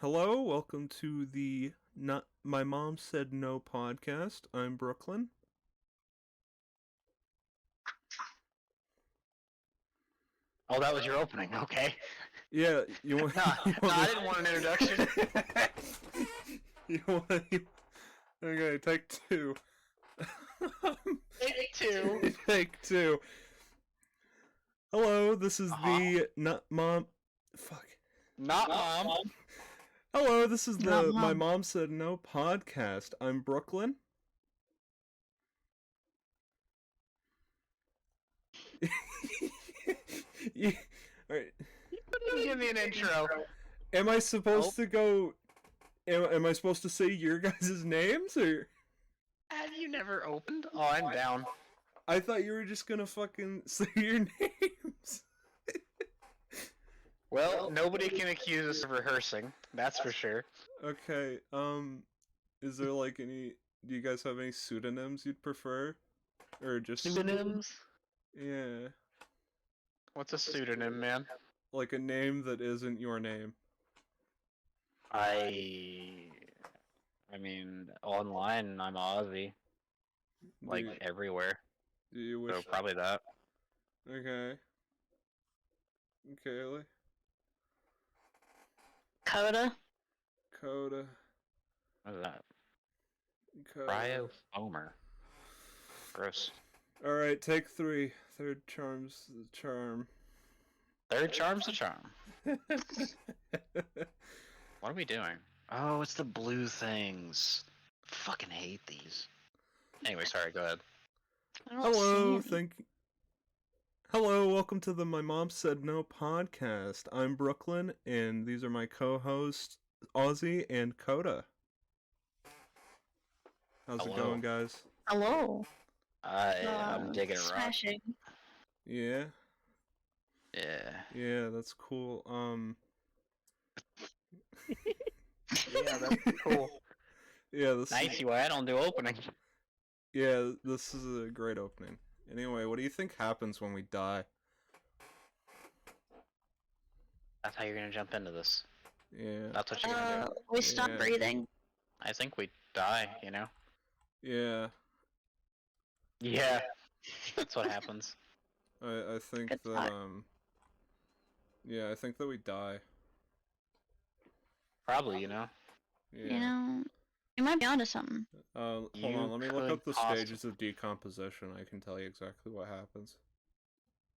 Hello, welcome to the Not My Mom Said No podcast. I'm Brooklyn. Oh, that was your opening. Okay. Yeah, you want? No, You no, want I didn't want an introduction. you want? Okay, take two. Take two. Take two. Hello, this is Uh-huh. the Not Mom. Fuck. Not mom. Hello, this is Not the My mom. Mom Said No podcast. I'm Brooklyn. Yeah, all right. Give me an intro. Am I supposed to go? Am I supposed to say your guys' names or? Have you never opened? Oh, I'm down. I thought you were just gonna fucking say your names. Well, nobody can accuse us of rehearsing. That's for sure. Okay. Is there like any? Do you guys have any pseudonyms you'd prefer, or just Pseudonyms? yeah, What's a pseudonym, man? like a name that isn't your name? I mean, online I'm Aussie, like Do, everywhere. do you wish? So probably that. Okay. Kaylee, Coda. Coda, What is that? Coda. Cryofoamer. Gross. All right, take three. Third charm's the charm. Third charm's the charm. What are we doing? Oh, it's the blue things. Fucking hate these. Anyway, sorry, go ahead. I don't Hello, see any. Hello, welcome to the My Mom Said No podcast. I'm Brooklyn, and these are my co-hosts, Ozzy and Coda. How's it Hello. going, guys? Hello. I'm digging a rock. Smashing. Yeah, Yeah. yeah, that's cool. Yeah, that's cool. Yeah, this Nice, why I don't do opening. yeah, this is a great opening. Anyway, what do you think happens when we die? That's how you're gonna jump into this. Yeah, That's what you're gonna do. We stop Yeah. breathing. I think we die, you know? yeah. Yeah. That's what happens. I think Good that thought. yeah, I think that we die. Probably, you know? Yeah. You know, you might be onto something. Hold You on, let me look could up the stages of decomposition. I can tell you exactly what happens.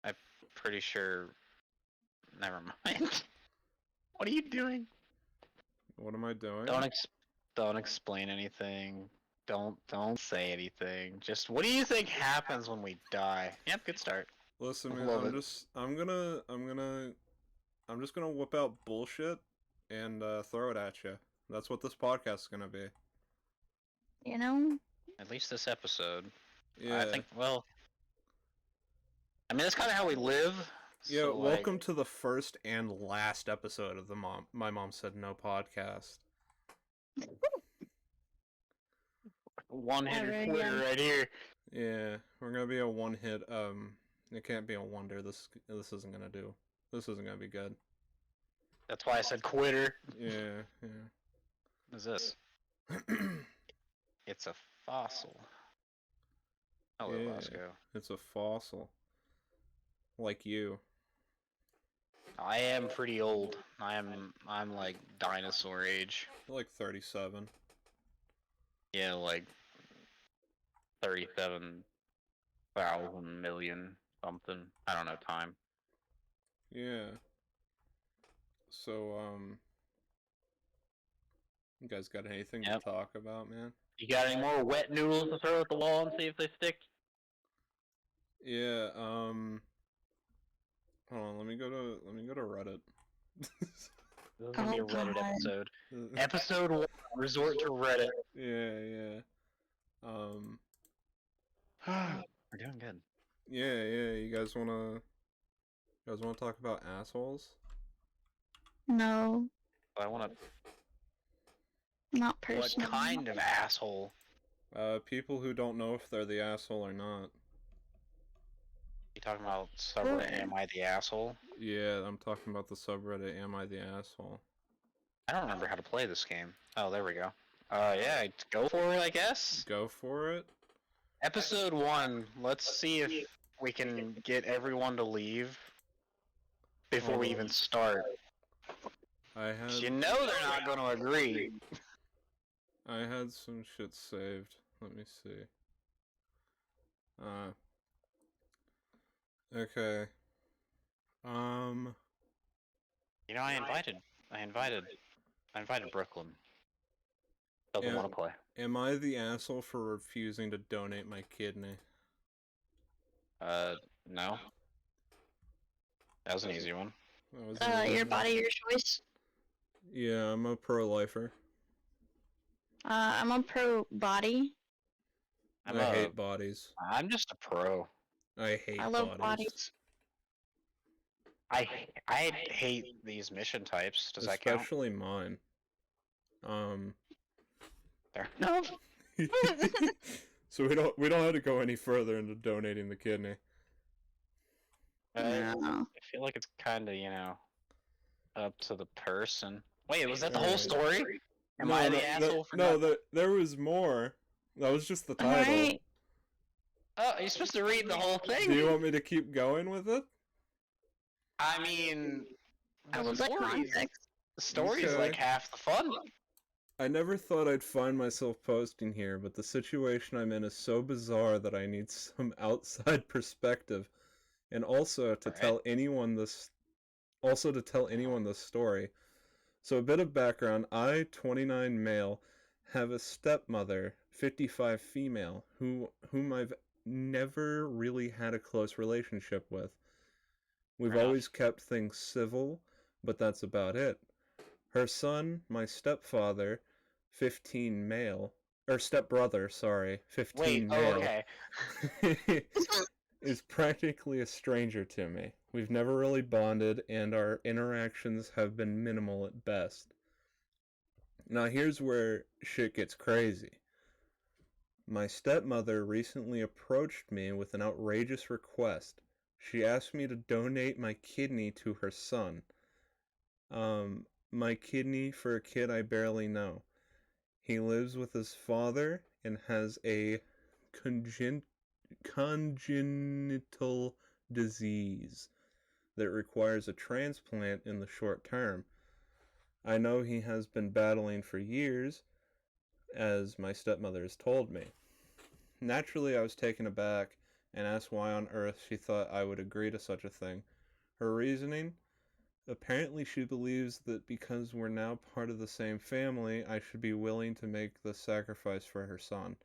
I'm pretty sure. Never mind. What are you doing? What am I doing? Don't explain anything. Don't say anything. Just what do you think happens when we die? Yep, good start. Listen, man, Love it. I'm just gonna whip out bullshit and throw it at you. That's what this podcast is gonna be. You know? At least this episode. Yeah. I think. Well, I mean that's kind of how we live. Yeah. So, Welcome to the first and last episode of the My Mom Said No podcast. One-hitter Alright, quitter yeah. right here. Yeah, we're gonna be a one hit. It can't be a wonder. This isn't gonna do. This isn't gonna be good. That's why I said quitter. Yeah. What is this? Yeah. It's a fossil. Hello, Yeah. Bosco. It's a fossil. Like you. I am pretty old. I'm like dinosaur age. You're like 37. Yeah, like 37,000 million something. I don't know time. Yeah. So, you guys got anything Yep. to talk about, man? You got any more wet noodles to throw at the wall and see if they stick? Yeah, hold on, let me go to Reddit. This is gonna be a Oh, Reddit God. episode. Episode 1, resort to Reddit. Yeah. We're doing good. Yeah, you guys wanna talk about assholes? No, I want to. not What personally. kind of asshole? People who don't know if they're the asshole or not. You talking about subreddit? Am I the asshole? Yeah, I'm talking about the subreddit, Am I the Asshole? I don't remember how to play this game. Oh, there we go. Yeah, go for it, I guess. Go for it. Episode 1, let's see if we can get everyone to leave before we even start. I 'Cause had you know they're not going to agree. some shit saved. Let me see. Okay. You know, I invited Brooklyn. Doesn't Yeah. want to play. Am I the asshole for refusing to donate my kidney? No. That was an easy one. That was an easy Your one. body, your choice. Yeah, I'm a pro-lifer. I'm a pro body. I hate bodies. I'm just a pro. I hate I love bodies. I hate these mission types. Does that count? Especially mine. There. No. So we don't have to go any further into donating the kidney. No. I feel like it's kind of, up to the person. Wait, was that the whole Alright. story? Am I the asshole for not... there was more. That was just the title. Alright. Oh, you're supposed to read the whole thing. Do you want me to keep going with it? I mean, I would like context. the story's Okay. like half the fun. I never thought I'd find myself posting here, but the situation I'm in is so bizarre that I need some outside perspective, and also to Alright. tell anyone this story. So a bit of background: I, 29 male, have a stepmother, 55 female, whom I've never really had a close relationship with. We've Fair enough. always kept things civil, but that's about it. Her son, my stepfather, 15 male, or stepbrother, sorry, 15 Wait, oh, male, okay. is practically a stranger to me. We've never really bonded, and our interactions have been minimal at best. Now here's where shit gets crazy. My stepmother recently approached me with an outrageous request. She asked me to donate my kidney to her son. My kidney for a kid I barely know. He lives with his father and has a congenital disease that requires a transplant in the short term. I know he has been battling for years, as my stepmother has told me. Naturally, I was taken aback and asked why on earth she thought I would agree to such a thing. Her reasoning? Apparently she believes that because we're now part of the same family, I should be willing to make the sacrifice for her son.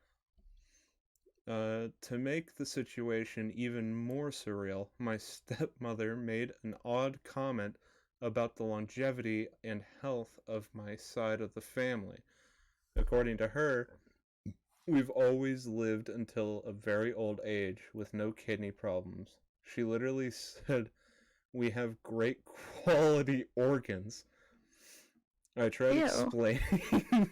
To make the situation even more surreal, my stepmother made an odd comment about the longevity and health of my side of the family. According to her, we've always lived until a very old age with no kidney problems. She literally said we have great quality organs. I tried Ew. explaining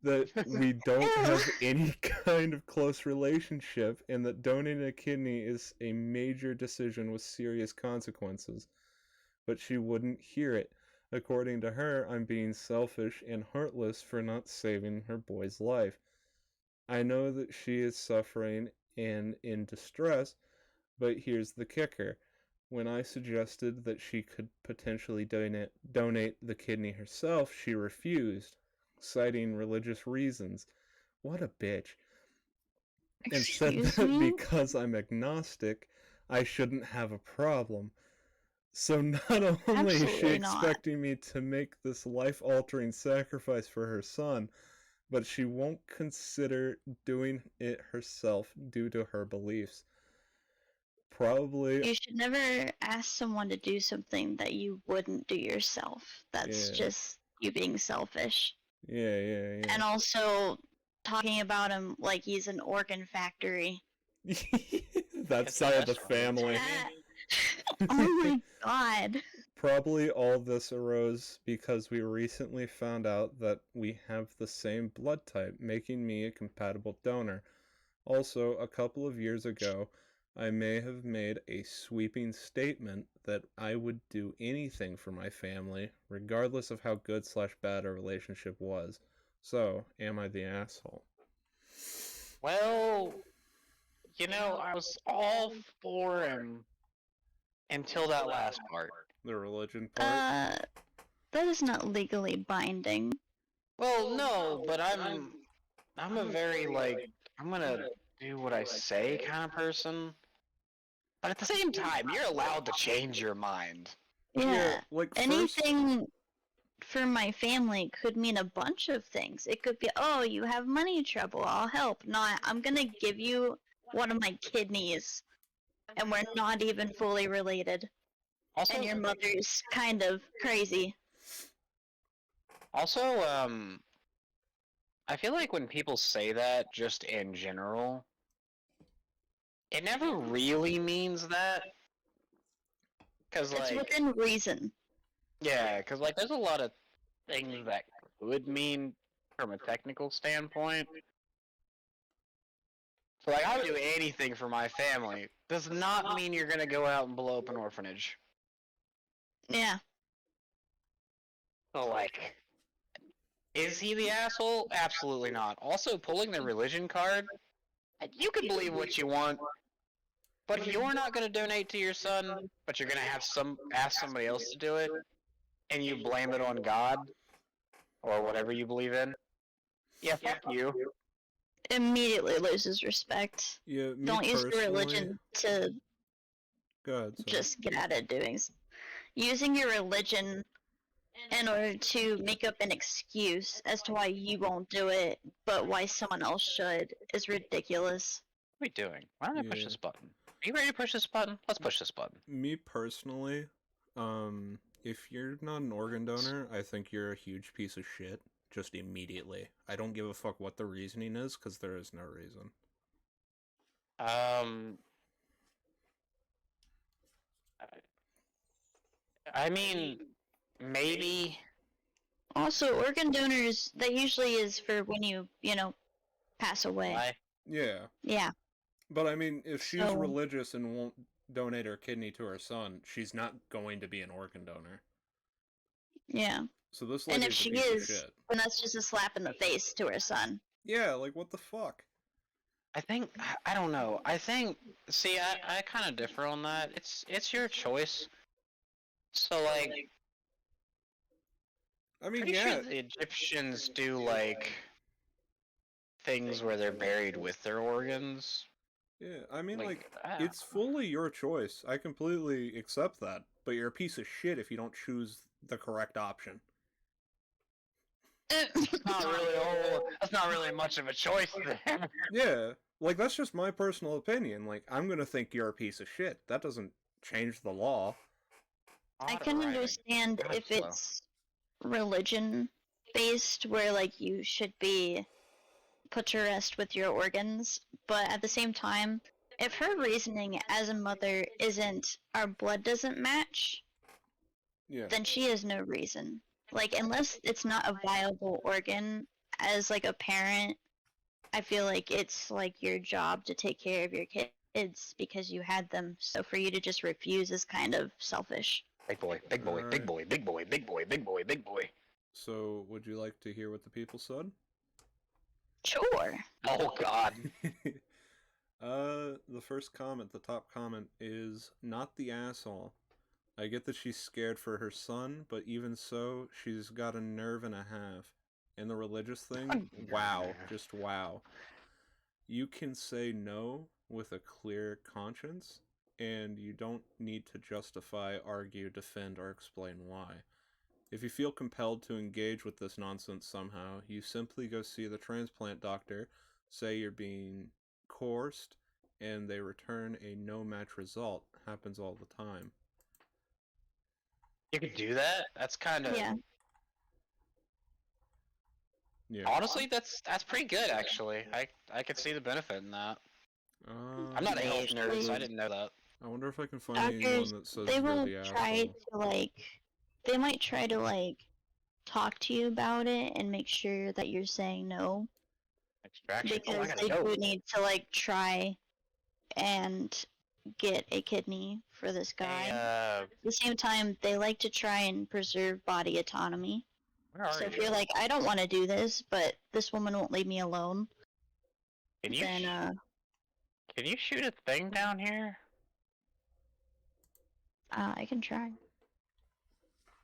that we don't have any kind of close relationship and that donating a kidney is a major decision with serious consequences. But she wouldn't hear it. According to her, I'm being selfish and heartless for not saving her boy's life. I know that she is suffering and in distress, but here's the kicker. When I suggested that she could potentially donate the kidney herself, she refused, citing religious reasons. What a bitch. And said Excuse that me? because I'm agnostic, I shouldn't have a problem. So not only is she Absolutely not. expecting me to make this life-altering sacrifice for her son, but she won't consider doing it herself due to her beliefs. Probably, You should never ask someone to do something that you wouldn't do yourself. That's Yeah. just you being selfish. yeah. And also talking about him like he's an organ factory. That It's side of the best one. family. Oh my god. Probably all this arose because we recently found out that we have the same blood type, making me a compatible donor. Also, a couple of years ago, I may have made a sweeping statement that I would do anything for my family, regardless of how good/bad a relationship was. So, am I the asshole? Well, I was all for him until that last part. The religion part? That is not legally binding. Well, no, but I'm a very I'm gonna do what I say kind of person. But at the same time, you're allowed to change your mind. Yeah. like Anything for my family could mean a bunch of things. It could be, oh, you have money trouble, I'll help. Not, I'm gonna give you one of my kidneys, and we're not even fully related. Also, And your mother's kind of crazy. Also, I feel like when people say that just in general, it never really means that. Cause It's like, within reason. yeah, cause like, there's a lot of things that could mean from a technical standpoint. So like, I would do anything for my family. Does not mean you're gonna go out and blow up an orphanage. Yeah. So like, is he the asshole? Absolutely not. Also, pulling the religion card, you can believe what you want, but if you're not going to donate to your son, but you're going to have ask somebody else to do it, and you blame it on God or whatever you believe in, yeah, fuck you. Immediately loses respect. Yeah, me Don't use your personally- religion to Go ahead, sorry. just get at it doing. Using your religion in order to make up an excuse as to why you won't do it, but why someone else should, is ridiculous. What are we doing? Why don't I push Yeah. this button? Are you ready to push this button? Let's push this button. Me personally, if you're not an organ donor, I think you're a huge piece of shit. Just immediately. I don't give a fuck what the reasoning is, because there is no reason. I mean, maybe. Also, organ donors, that usually is for when you pass away. Why? Yeah. Yeah. But I mean, if she's So- religious and won't donate her kidney to her son, she's not going to be an organ donor. Yeah. So this And lady's if a she piece of is, shit. then that's just a slap in the face to her son. Yeah, like what the fuck? I think I don't know. I think see I kind of differ on that. It's your choice. So like I mean, pretty yeah, sure the Egyptians do like things where they're buried with their organs. yeah. I mean, like, I- it's fully your choice. I completely accept that. But you're a piece of shit if you don't choose the correct option. That's not really much of a choice there. Yeah, like that's just my personal opinion. Like, I'm gonna think you're a piece of shit. That doesn't change the law. I can understand God, if slow. it's religion based, where like you should be put to rest with your organs, but at the same time, if her reasoning as a mother isn't our blood doesn't match, Yeah. then she has no reason. Like, unless it's not a viable organ, as like a parent, I feel like it's like your job to take care of your kids because you had them. So for you to just refuse is kind of selfish. Big boy, big boy, big boy, big boy, big boy, big boy, big boy. So, would you like to hear what the people said? Sure. Oh God. The first comment, the top comment is not the asshole. I get that she's scared for her son, but even so, she's got a nerve and a half. And the religious thing, wow, just wow. You can say no with a clear conscience, and you don't need to justify, argue, defend, or explain why. If you feel compelled to engage with this nonsense somehow, you simply go see the transplant doctor, say you're being coerced, and they return a no-match result. Happens all the time. You could do that? That's kind of Yeah. Yeah. honestly that's pretty good actually. I could see the benefit in that. I'm not a They health nerd, so I usually- didn't know that. I wonder if I can find anyone Doctors, that says they you're will the try asshole. to they might try to talk to you about it and make sure that you're saying no, Extraction. Oh, I because gotta they go. do need to try and get a kidney for this guy. Hey, At the same time, they like to try and preserve body autonomy. where are So if you? you're like, I don't want to do this, but this woman won't leave me alone, Can you then can you shoot a thing down here? I can try.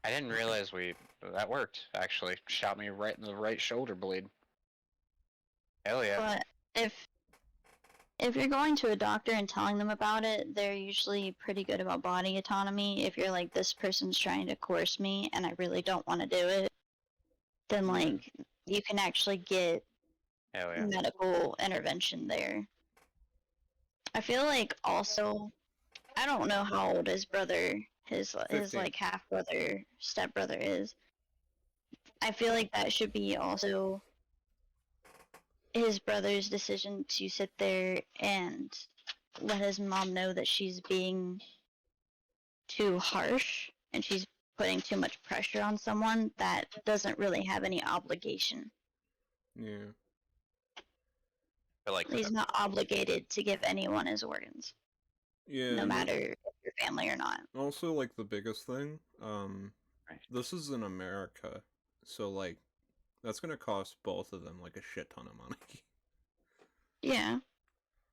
I didn't realize that worked. Actually, shot me right in the right shoulder blade. Hell yeah! But if you're going to a doctor and telling them about it, they're usually pretty good about body autonomy. If you're like, this person's trying to coerce me and I really don't want to do it, then like you can actually get Hell yeah! medical intervention there. I feel like also, I don't know how old his brother, his 15. like half brother, step brother is. I feel like that should be also his brother's decision to sit there and let his mom know that she's being too harsh and she's putting too much pressure on someone that doesn't really have any obligation. Yeah. I like He's not obligated to give anyone his organs, Yeah. no and matter if you're family or not. Also, like, the biggest thing, Right. this is in America, so, like, that's gonna cost both of them, like, a shit ton of money. Yeah.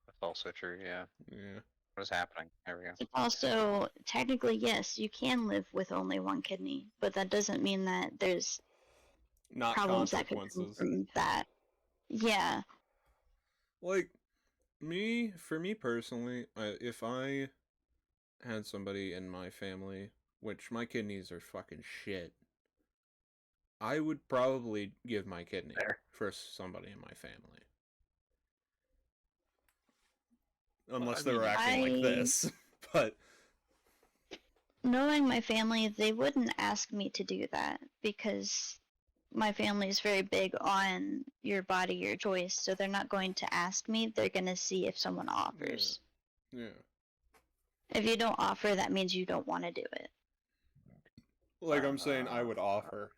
That's also true. Yeah. Yeah. What is happening? There we go. It's also, technically, yes, you can live with only one kidney, but that doesn't mean that there's Not problems that could come consequences. from that. Yeah. Like, for me personally, if I had somebody in my family, which my kidneys are fucking shit, I would probably give my kidney Fair. for somebody in my family. Unless I they were mean, acting like this. But Knowing my family, they wouldn't ask me to do that because my family is very big on your body, your choice. So they're not going to ask me. They're going to see if someone offers. yeah. If you don't offer, that means you don't want to do it. Like, I'm saying I would offer.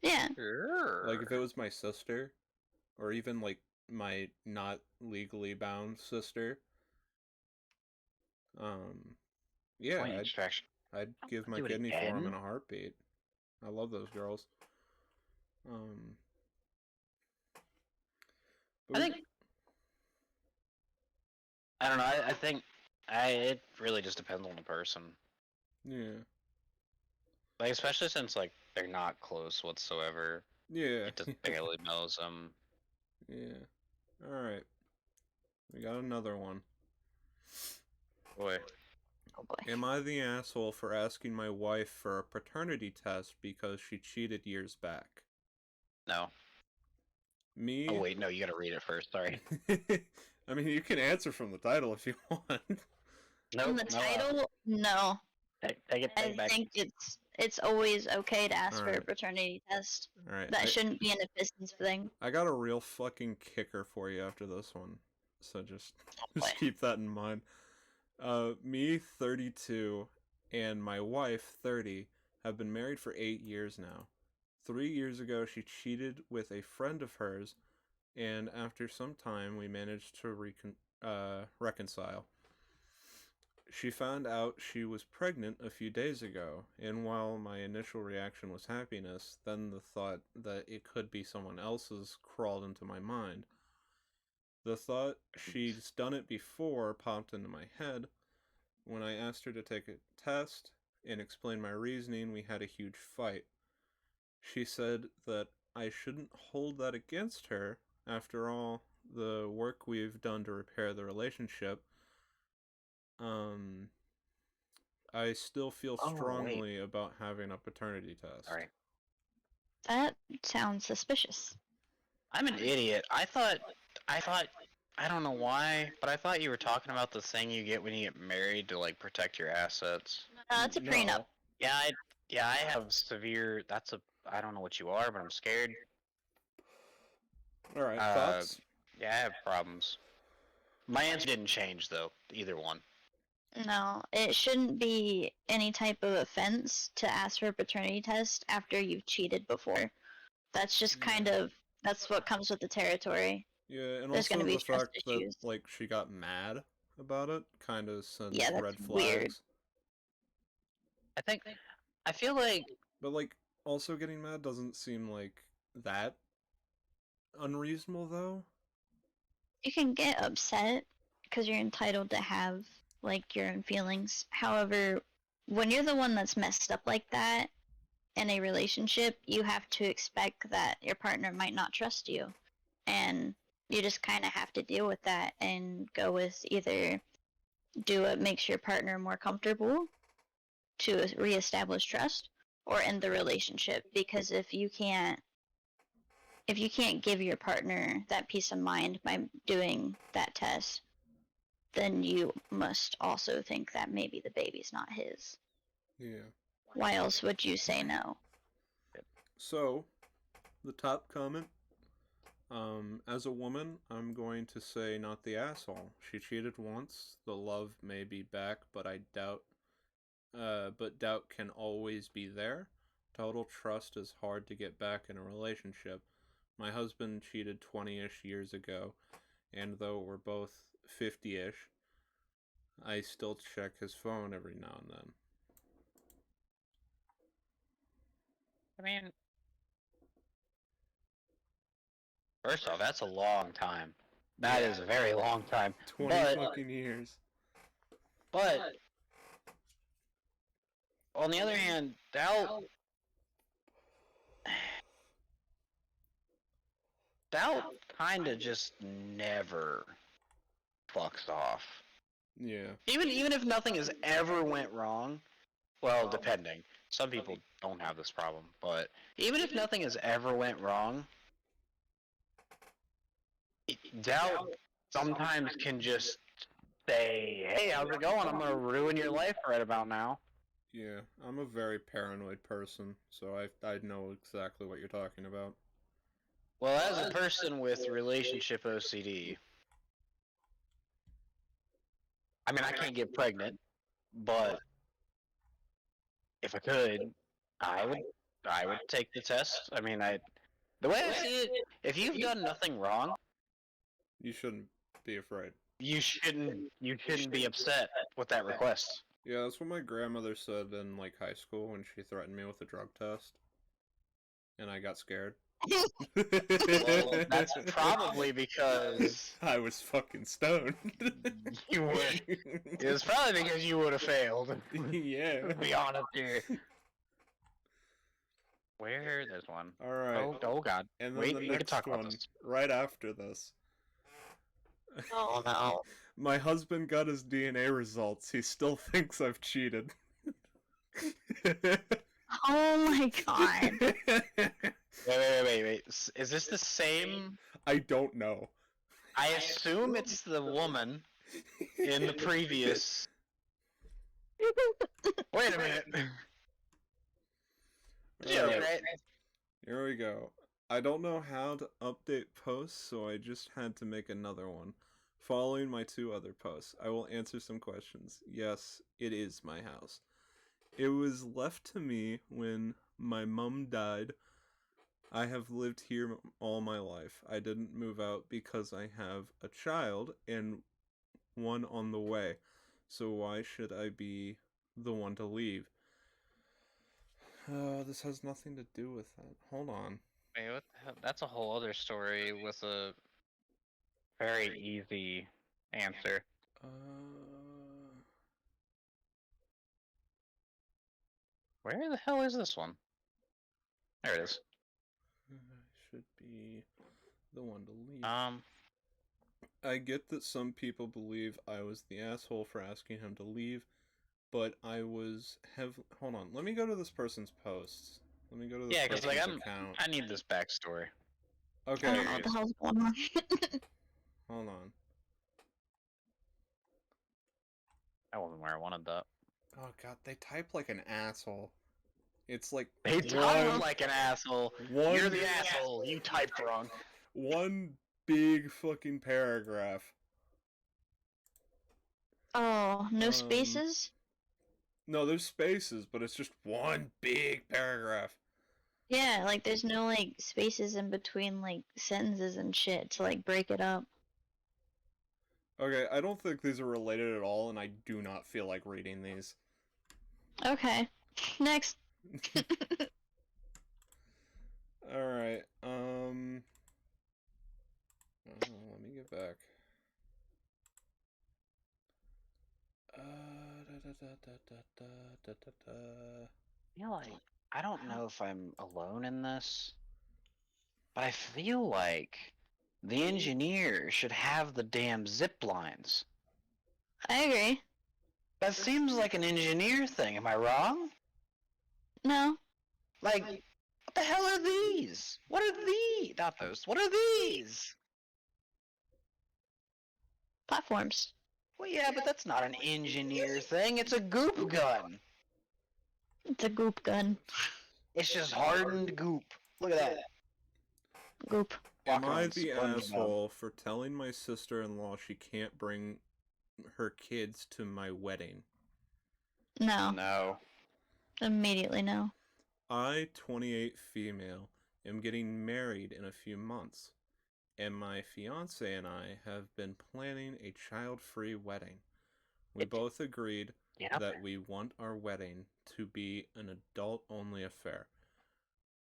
Yeah. Sure. Like, if it was my sister, or even, like, my not legally bound sister, yeah, Point extraction. I'd give my Do it kidney for him in again? a heartbeat. I love those girls. But I think. I don't know. I think. It really just depends on the person. yeah, Like, especially since like they're not close whatsoever. yeah, It just barely knows them. yeah. All right, we got another one. Boy. Oh boy. Am I the asshole for asking my wife for a paternity test because she cheated years back? No. Me? Oh wait, no. You gotta read it first. Sorry. I mean, you can answer from the title if you want. No. From the title, no. Take it I back. think it's always okay to ask for a Alright. paternity test. All right, That shouldn't be an assistance thing. I got a real fucking kicker for you after this one, so just boy. keep that in mind. Me, 32, and my wife, 30, have been married for 8 years now. 3 years ago, she cheated with a friend of hers, and after some time, we managed to reconcile. She found out she was pregnant a few days ago, and while my initial reaction was happiness, then the thought that it could be someone else's crawled into my mind. The thought she's done it before popped into my head. When I asked her to take a test and explain my reasoning, we had a huge fight. She said that I shouldn't hold that against her. After all, the work we've done to repair the relationship, I still feel Oh, wait. strongly about having a paternity test. Sorry. That sounds suspicious. I'm an idiot. I thought. I don't know why, but I thought you were talking about the thing you get when you get married to like protect your assets. It's a prenup. Yeah, I have severe. I don't know what you are, but I'm scared. All right, Uh, thoughts? Yeah, I have problems. My answer didn't change though. Either one. No, it shouldn't be any type of offense to ask for a paternity test after you've cheated before. That's just kind of, that's what comes with the territory. Yeah, and There's also gonna be the trust fact that issues. like she got mad about it kind of sends Yeah, that's red flags. weird. I feel like But like, also getting mad doesn't seem like that unreasonable though. You can get upset because you're entitled to have like your own feelings. However, when you're the one that's messed up like that in a relationship, you have to expect that your partner might not trust you. And you just kind of have to deal with that and go with either do what makes your partner more comfortable to reestablish trust or end the relationship, because if you can't give your partner that peace of mind by doing that test, then you must also think that maybe the baby's not his. Yeah. Why else would you say no? So, the top comment. As a woman, I'm going to say not the asshole. She cheated once. The love may be back, but I doubt. But doubt can always be there. Total trust is hard to get back in a relationship. My husband cheated 20-ish years ago, and though we're both 50-ish, I still check his phone every now and then. I mean, first off, that's a long time. That is a very long time. 20 But- fucking years. But on the other hand, doubt kind of just never fucks off. Yeah. Even if nothing has ever went wrong, well, depending. Some people don't have this problem, but even if nothing has ever went wrong, doubt sometimes can just say, "Hey, how's it going? I'm gonna ruin your life right about now." Yeah, I'm a very paranoid person, so I know exactly what you're talking about. Well, as a person with relationship OCD, I mean, I can't get pregnant, but if I could, I would take the test. I mean, the way I see it, if you've done nothing wrong, You shouldn't be afraid. you shouldn't be upset with that request. Yeah, that's what my grandmother said in like high school when she threatened me with a drug test, and I got scared. Well, that's probably because I was fucking stoned. you would. It was probably because you would have failed. Yeah. To be honest here. Where? There's one. All right. Oh God. And then Wait, the we can next talk about one, this. right after this. Oh no. My husband got his DNA results. He still thinks I've cheated. Oh my god. Wait. Is this the same? I don't know. I assume it's the woman in the previous. Wait a minute. Yeah, Alright, right. here we go. I don't know how to update posts, so I just had to make another one. Following my two other posts, I will answer some questions. Yes, it is my house. It was left to me when my mum died. I have lived here all my life. I didn't move out because I have a child and one on the way. So why should I be the one to leave? This has nothing to do with that. Hold on. Wait, what the hell? That's a whole other story with a very easy answer. Where the hell is this one? There it is. Should be the one to leave. I get that some people believe I was the asshole for asking him to leave, but I was hold on, let me go to this person's posts. Let me go to this Yeah, because person's like account. I need this backstory. I Okay, don't know what the hell's going on. hold on. That wasn't where I wanted that. Oh god, they type like an asshole. It's like They type like an asshole. one, You're the asshole. You typed wrong. one big fucking paragraph. Oh, no spaces? No, there's spaces, but it's just one big paragraph. Yeah, like there's no like spaces in between like sentences and shit to like break it up. Okay, I don't think these are related at all, and I do not feel like reading these. Okay. Next. Alright, let me get back. I feel like I don't know if I'm alone in this, but I feel like the engineer should have the damn zip lines. I agree. That seems like an engineer thing. Am I wrong? No. Like, what the hell are these? What are these? Not those. What are these? Platforms. Well, yeah, but that's not an engineer thing. It's a goop gun. It's a goop gun. It's just hardened goop. Look at that. Goop. Am Walking I on the SpongeBob. asshole for telling my sister-in-law she can't bring her kids to my wedding? No. No. Immediately no. I, 28 female, am getting married in a few months, and my fiance and I have been planning a child-free wedding. We both agreed Yep. that we want our wedding to be an adult-only affair.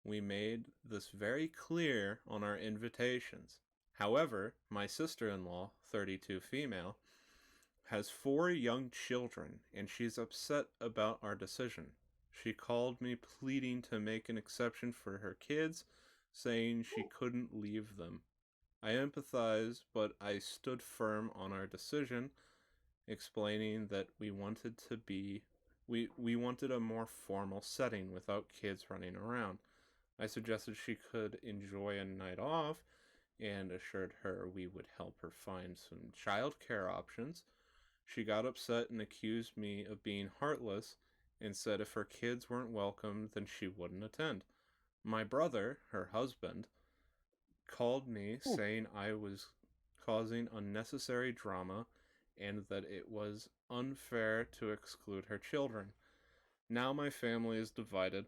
We made this very clear on our invitations. However, my sister-in-law, 32 female, has 4 young children, and she's upset about our decision. She called me pleading to make an exception for her kids, saying she couldn't leave them. I empathize, but I stood firm on our decision, explaining that we wanted a more formal setting without kids running around. I suggested she could enjoy a night off and assured her we would help her find some childcare options. She got upset and accused me of being heartless and said if her kids weren't welcome, then she wouldn't attend. My brother, her husband, called me saying I was causing unnecessary drama and that it was unfair to exclude her children. Now my family is divided.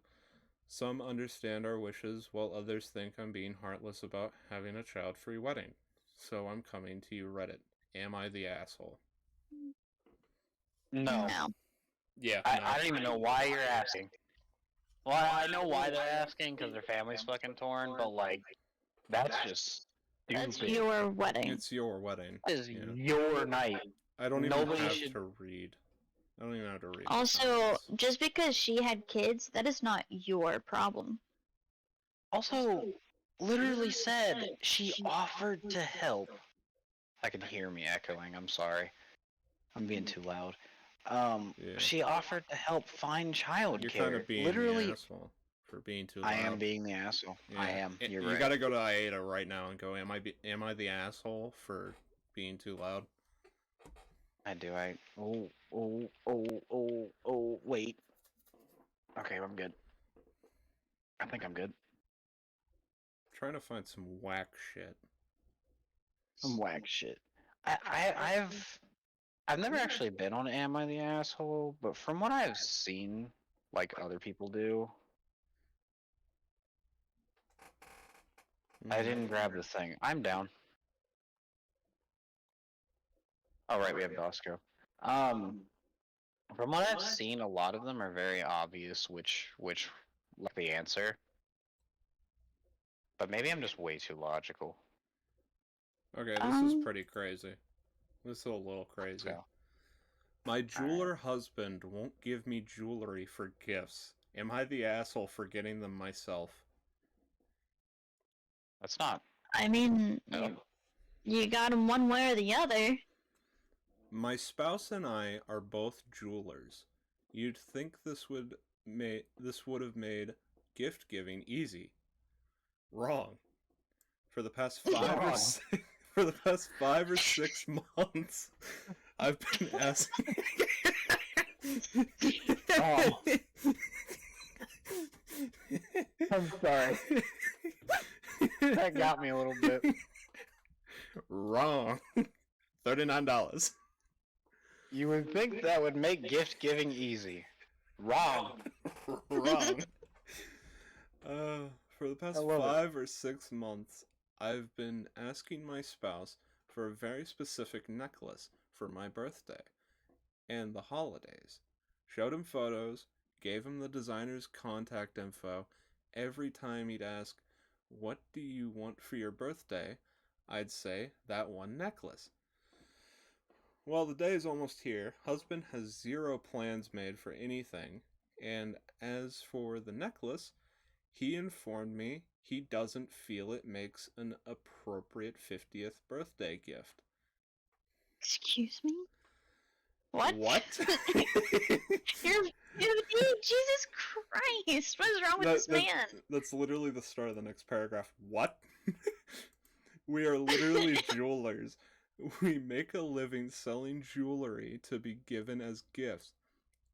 Some understand our wishes, while others think I'm being heartless about having a child-free wedding. So I'm coming to you, Reddit. Am I the asshole? No. No. Yeah, I don't even know why you're asking. Well, I know why they're asking, because their family's fucking torn, but, like, that's just That's stupid. your wedding. It's your wedding. That is Yeah. your night. I don't even Nobody have should- to read. I don't even have to read. the Also, comments. just because she had kids, that is not your problem. Also, literally said she offered to help. I can hear me echoing, I'm sorry. I'm being too loud. Yeah. She offered to help find childcare. You're kind of being literally, the asshole for being too loud. I am being the asshole. I Yeah. am. You're you right. gotta go to Aida right now and go, am I the asshole for being too loud? I do. Wait. Okay, I'm good. I think I'm good. Trying to find some whack shit. Some whack shit. I've never actually been on Am I the Asshole, but from what I've seen, like other people do, I didn't grab the thing. I'm down. Oh right, we have Bosco. From what I've seen, a lot of them are very obvious which like the answer. But maybe I'm just way too logical. Okay, this is pretty crazy. This is a little crazy. So, My jeweler husband won't give me jewelry for gifts. Am I the asshole for getting them myself? that's not. I mean, No. you got them one way or the other. My spouse and I are both jewelers. You'd think this would have made gift giving easy. Wrong. For the past 5 or 6 months, I've been asking. Oh. I'm sorry. That got me a little bit. Wrong. $39. You would think that would make gift giving easy. Wrong. Wrong. For the past I love it. 5 or 6 months, I've been asking my spouse for for a very specific necklace for my birthday and the holidays. Showed him photos, gave him the designer's contact info. Every time he'd ask, "What do you want for your birthday?" I'd say, "That one necklace." Well, the day is almost here. Husband has zero plans made for anything, and as for the necklace, he informed me he doesn't feel it makes an appropriate 50th birthday gift. Excuse me? What? What? Jesus Christ! What is wrong with this man? That's literally the start of the next paragraph. What? We are literally jewelers. We make a living selling jewelry to be given as gifts.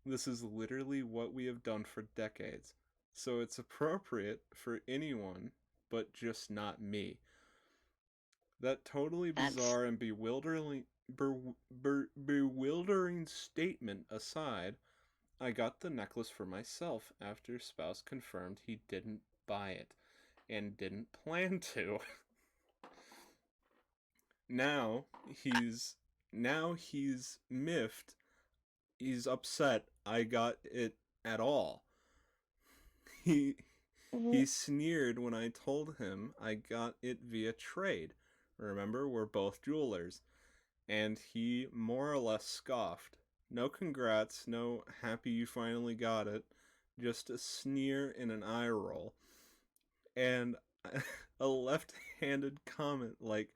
This is literally what we have done for decades. So it's appropriate for anyone, but just not me. That totally bizarre and bewildering statement aside, I got the necklace for myself after spouse confirmed he didn't buy it and didn't plan to. Now he's miffed. He's upset I got it at all. He sneered when I told him I got it via trade. Remember, we're both jewelers. And he more or less scoffed. No congrats, no happy you finally got it. Just a sneer and an eye roll. And a left-handed comment like,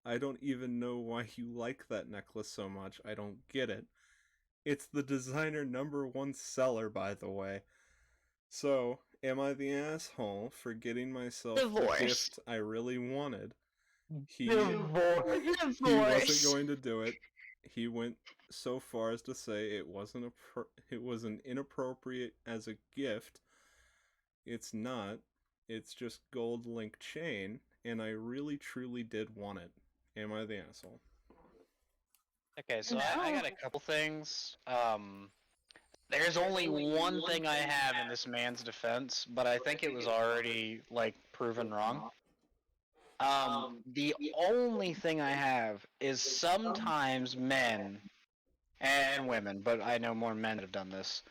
"I don't even know why you like that necklace so much. I don't get it." It's the designer #1 seller, by the way. So, am I the asshole for getting myself the gift I really wanted? He wasn't going to do it. He went so far as to say it wasn't inappropriate as a gift. It's not. It's just gold link chain, and I really truly did want it. Am I the asshole? Okay, so I got a couple things. There's only one thing I have in this man's defense, but I think it was already, like, proven wrong. The only thing I have is sometimes men, and women, but I know more men have done this,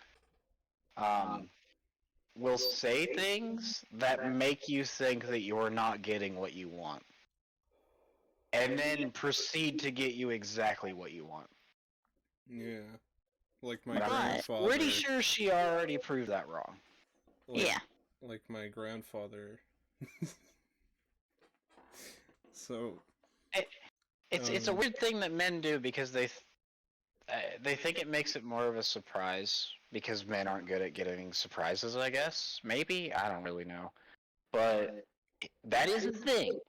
will say things that make you think that you're not getting what you want. And then proceed to get you exactly what you want. Yeah. Like my But grandfather. I'm pretty sure she already proved that wrong. Yeah. Like my grandfather. So. It's a weird thing that men do because they think it makes it more of a surprise because men aren't good at getting surprises, I guess. Maybe? I don't really know. But that is a thing.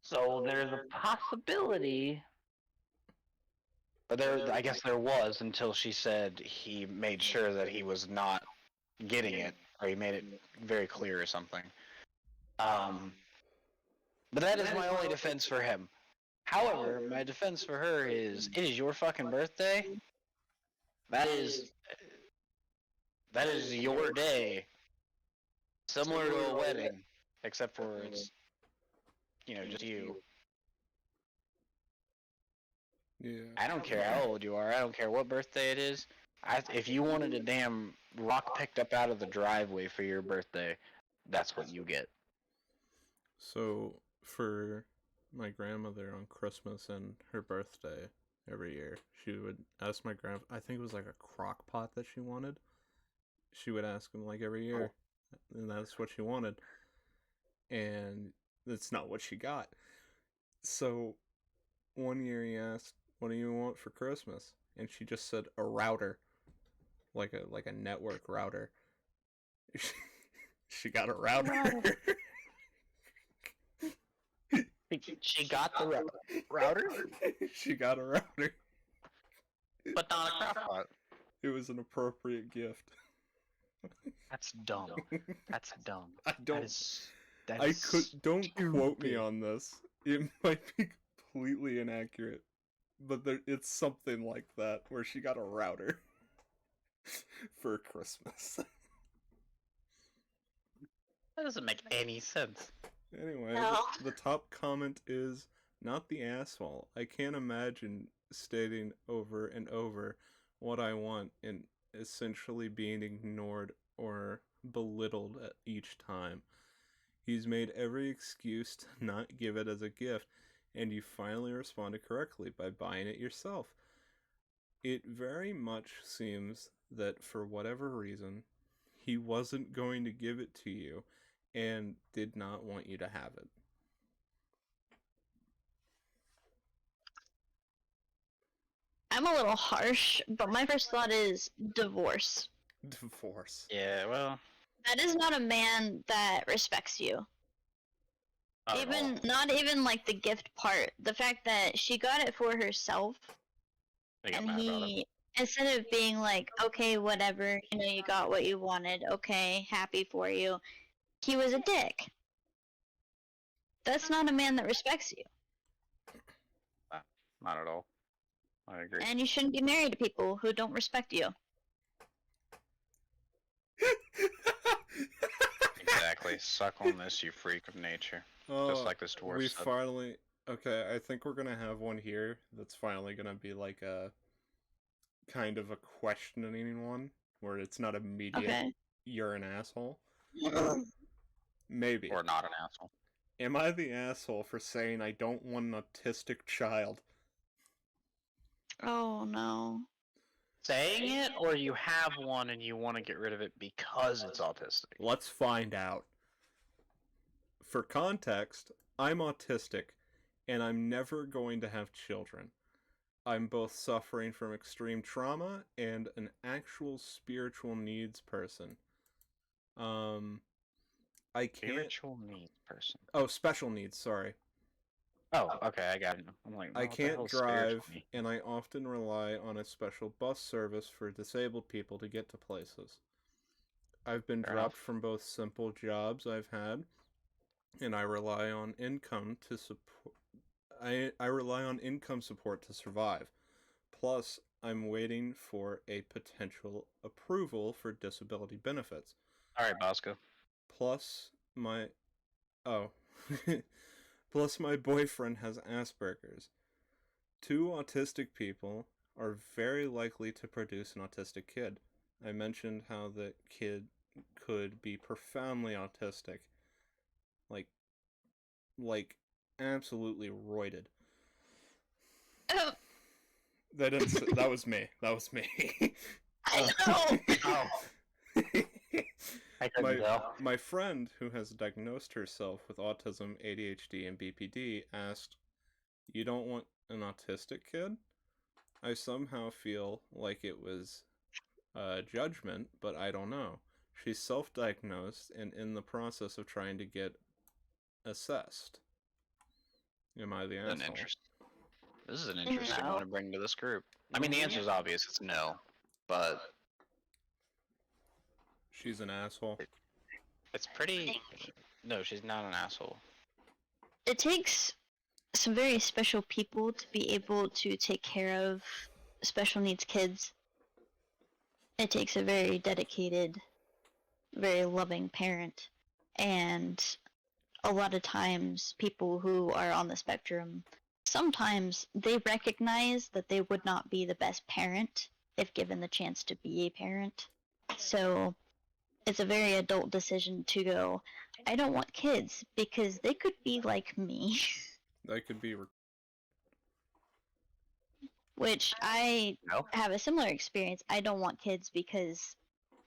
So there's a possibility, but I guess there was until she said he made sure that he was not getting it, or he made it very clear or something. But that is my only defense for him. However, my defense for her is, it is your fucking birthday. That is your day. Similar to a wedding, except for it's, just you. Yeah. I don't care how old you are. I don't care what birthday it is. If you wanted a damn rock picked up out of the driveway for your birthday, that's what you get. So, for my grandmother on Christmas and her birthday every year, she would ask my I think it was like a crock pot that she wanted. She would ask him like every year, and that's what she wanted. And that's not what she got. So, one year he asked, "What do you want for Christmas?" And she just said a router, like a network router. She got a router. She got the router, She got a router. but not a crock pot. It was an appropriate gift. That's dumb. That's dumb. I don't. Don't stupid. Quote me on this. It might be completely inaccurate, but it's something like that where she got a router for Christmas. That doesn't make any sense. Anyway, No. the top comment is, not the asshole. I can't imagine stating over and over what I want and essentially being ignored or belittled at each time. He's made every excuse to not give it as a gift, and you finally responded correctly by buying it yourself. It very much seems that for whatever reason, he wasn't going to give it to you and did not want you to have it. I'm a little harsh, but my first thought is divorce. Divorce. Yeah, well, That is not a man that respects you. not at all. Not even like the gift part. The fact that she got it for herself, I got and mad about it. he, instead of being like, okay, whatever, you know, you got what you wanted, okay, happy for you, he was a dick. That's not a man that respects you. Not at all. I agree. And you shouldn't be married to people who don't respect you. Exactly. Suck on this, you freak of nature. Just like this divorce we stuff. finally. Okay, I think we're gonna have one here that's finally gonna be like a kind of a questioning one where it's not immediate. Okay. You're an asshole. Maybe. Or not an asshole. Am I the asshole for saying I don't want an autistic child? Oh no. Saying it, or you have one and you want to get rid of it because it's autistic? Let's find out. For context, I'm autistic, and I'm never going to have children. I'm both suffering from extreme trauma and an actual spiritual needs person. I can't. Spiritual needs person. Oh, special needs. Sorry. Oh, okay, I got it. I'm like, I what the can't hell's spiritual drive, need? and I often rely on a special bus service for disabled people to get to places. I've been Fair dropped enough. from both simple jobs I've had, and I rely on income to support. I rely on income support to survive. Plus, I'm waiting for a potential approval for disability benefits. All right, Bosco. Plus, my oh, plus my boyfriend has Asperger's. Two autistic people are very likely to produce an autistic kid. I mentioned how the kid could be profoundly autistic, like absolutely roided. That didn't. That was me. That was me. I know. Oh, I couldn't tell. My friend, who has diagnosed herself with autism, ADHD, and BPD, asked, "You don't want an autistic kid?" I somehow feel like it was judgment, but I don't know. She's self-diagnosed and in the process of trying to get assessed. Am I the asshole? This is an interesting No. one to bring to this group. I mean, the answer is obvious. It's no. But She's an asshole. it's pretty... No, she's not an asshole. It takes some very special people to be able to take care of special needs kids. It takes a very dedicated, very loving parent. And a lot of times, people who are on the spectrum, sometimes they recognize that they would not be the best parent if given the chance to be a parent. So it's a very adult decision to go, I don't want kids because they could be like me. That could be. Which I No? have a similar experience. I don't want kids because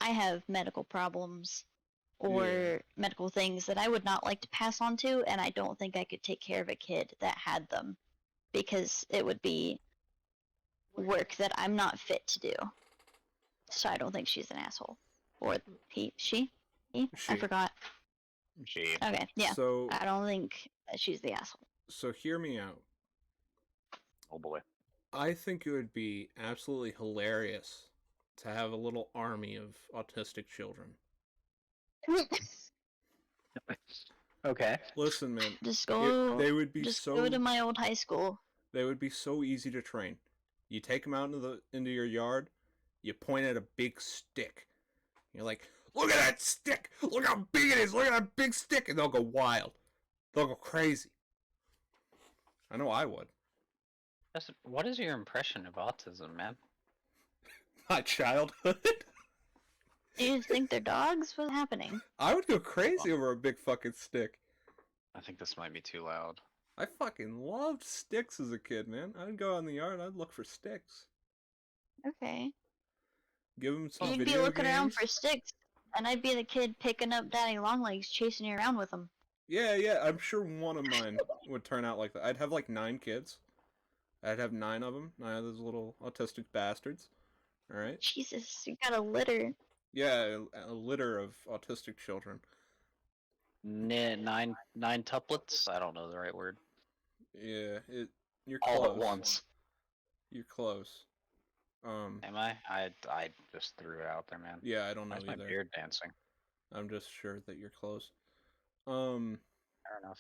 I have medical problems or Yeah. medical things that I would not like to pass on to, and I don't think I could take care of a kid that had them because it would be work that I'm not fit to do. So I don't think she's an asshole. Or he, she? He? She. I forgot. She... Okay, yeah. So I don't think that she's the asshole. hear me out. Oh boy. I think it would be absolutely hilarious to have a little army of autistic children. Okay. Listen, man, Just go. they would be Just so go to my old high school. they would be so easy to train. You take them out into your yard, you point at a big stick. You're like, "Look at that stick! Look how big it is! Look at that big stick!" And they'll go wild. They'll go crazy. I know I would. What is your impression of autism, man? My childhood. Do you think they're dogs? What's happening? I would go crazy over a big fucking stick. I think this might be too loud. I fucking loved sticks as a kid, man. I'd go out in the yard, I'd look for sticks. Okay. Give them some You'd be video looking around games. for sticks, and I'd be the kid picking up Daddy Longlegs, chasing you around with them. Yeah, I'm sure one of mine would turn out like that. I'd have like 9 kids. I'd have 9 of them, 9 of those little autistic bastards. Alright? Jesus, you got a litter. Yeah, a litter of autistic children. Nine tuplets? I don't know the right word. Yeah, you're All close. at once. You're close. Am I? I just threw it out there, man. Yeah, I don't know Why's my either. beard dancing? I'm just sure that you're close. Fair enough.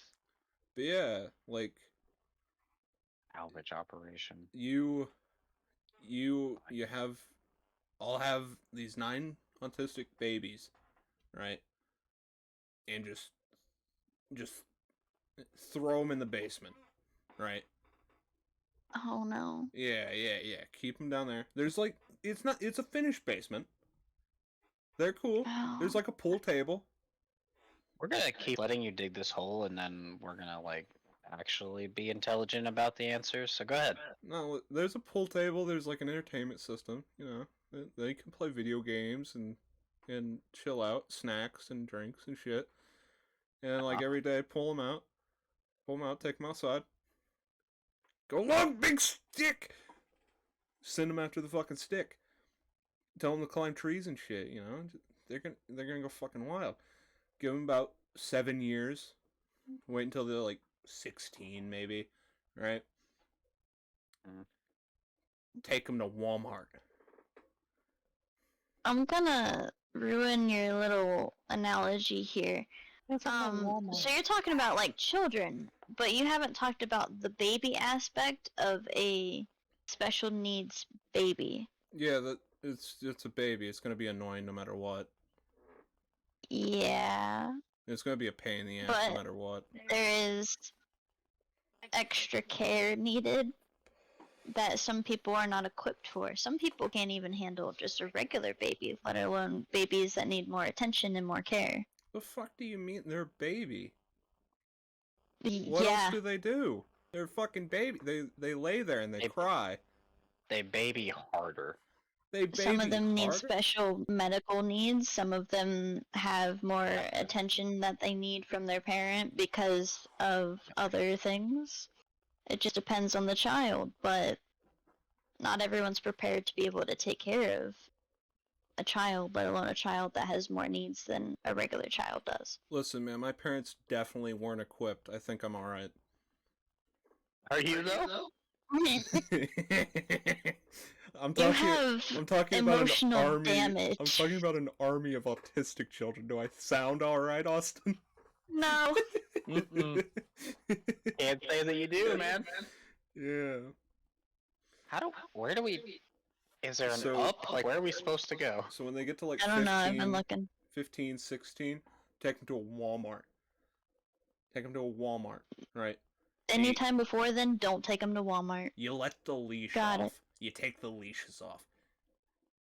But yeah, like Salvage operation. you have, I'll have these 9 autistic babies, right? And just throw them in the basement, right? Oh no. Yeah. Keep them down there. There's like, it's a finished basement. They're cool. Oh. There's like a pool table. We're gonna keep letting you dig this hole, and then we're gonna like actually be intelligent about the answers. So go ahead. No, there's a pool table. There's like an entertainment system. You know, they can play video games and chill out, snacks and drinks and shit. And like every day, pull them out, take them outside. Go long, big stick. Send them after the fucking stick. Tell them to climb trees and shit. You know, they're gonna go fucking wild. Give them about 7 years. Wait until they're like 16, maybe, right? Take them to Walmart. I'm gonna ruin your little analogy here. So you're talking about like children, but you haven't talked about the baby aspect of a special needs baby. Yeah, it's a baby. It's gonna be annoying no matter what. Yeah, It's gonna be a pain in the ass But- no matter what. there is extra care needed that some people are not equipped for. Some people can't even handle just a regular baby, let alone babies that need more attention and more care. The fuck do you mean they're a baby? What Yeah. else do they do? They're a fucking baby. They lay there and they They- cry. They baby harder. They baby Some of them need harder? special medical needs. Some of them have more attention that they need from their parent because of other things. It just depends on the child, but not everyone's prepared to be able to take care of a child, let alone a child that has more needs than a regular child does. Listen, man, my parents definitely weren't equipped. I think I'm alright. Are you though? I'm You talking. have I'm talking about an emotional army. damage. I'm talking about an army of autistic children. Do I sound alright, Austin? No. Mm-mm. Can't say that you do, man. Yeah. Where do we? Is there an So- up? Like, where are we supposed to go? So when they get to like I don't know. I've 15, been looking. 15, 16, take them to a Walmart. Take them to a Walmart, right? Anytime before then, don't take them to Walmart. You let the leash Got off. it. You take the leashes off.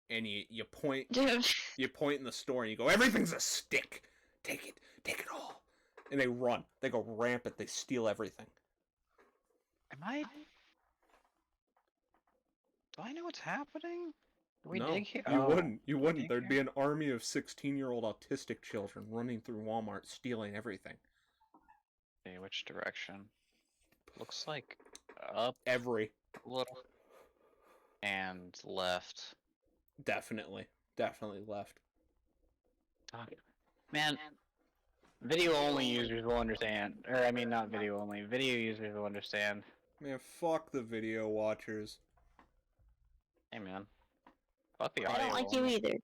And you point Dude. you point in the store and you go, everything's a stick. Take it all. And they run. They go rampant. They steal everything. Am I? Do I know what's happening? Do we no, dig here? you Oh. wouldn't. You wouldn't. dig There'd be here? an army of 16-year-old autistic children running through Walmart, stealing everything. Okay, which direction? Looks like up Every. a little and left. Definitely left. Fuck. Man, video only users will understand. Or I mean, not video only. Video users will understand. Man, fuck the video watchers. Hey, man. Fuck the I audio. don't like you only. either.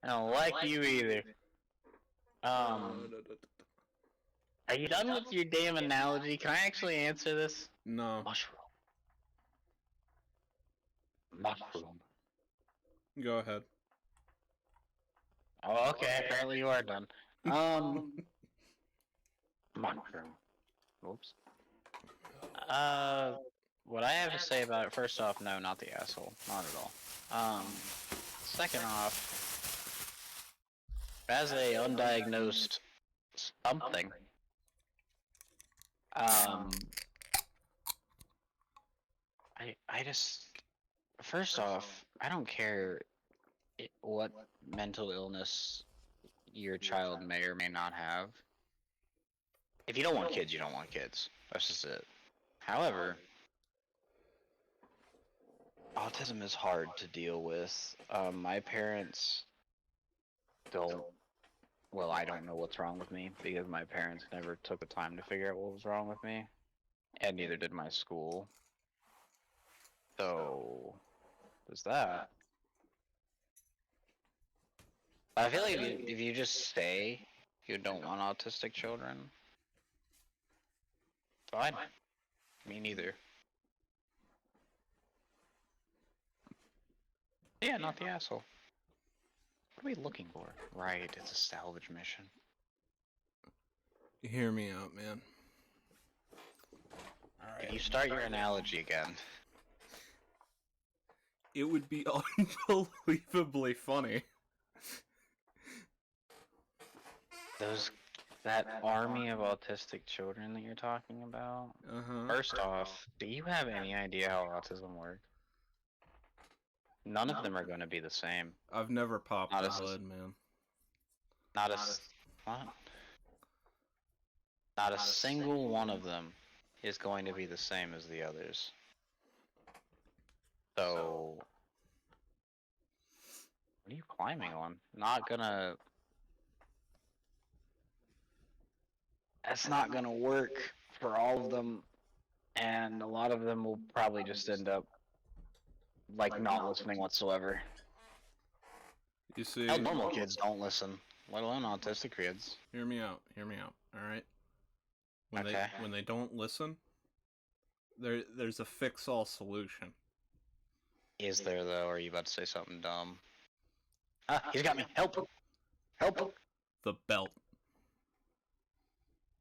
I don't like you either. Are you done with your damn analogy? Can I actually answer this? No. Mushroom. Mushroom. Go ahead. Oh, okay. Apparently you are done. Mushroom. Whoops. What I have to say about it, first off, no, not the asshole. Not at all. Second off, as a undiagnosed something, I just, first off, I don't care what mental illness your child may or may not have. If you don't want kids, you don't want kids. That's just it. However, autism is hard to deal with. My parents don't. Well, I don't know what's wrong with me because my parents never took the time to figure out what was wrong with me, and neither did my school. So, there's that. I feel like if you just say you don't want autistic children, fine. Me neither. Yeah, not the asshole. What are we looking for? Right, it's a salvage mission. Hear me out, man. If you start your analogy again. It would be unbelievably funny. That army of autistic children that you're talking about. First off, do you have any idea how autism works? None of them are going to be the same. I've never popped Not the a s- hood, man. What? Not a single one of them is going to be the same as the others. So, what are you climbing on? Not gonna. That's not gonna work for all of them, and a lot of them will probably just end up like not listening whatsoever. You see, Hell, normal kids don't listen, let alone autistic kids. hear me out. All right. Okay. When they don't listen, there's a fix-all solution. Is there though? Or are you about to say something dumb? Ah, he's got me. Help! Help! The belt.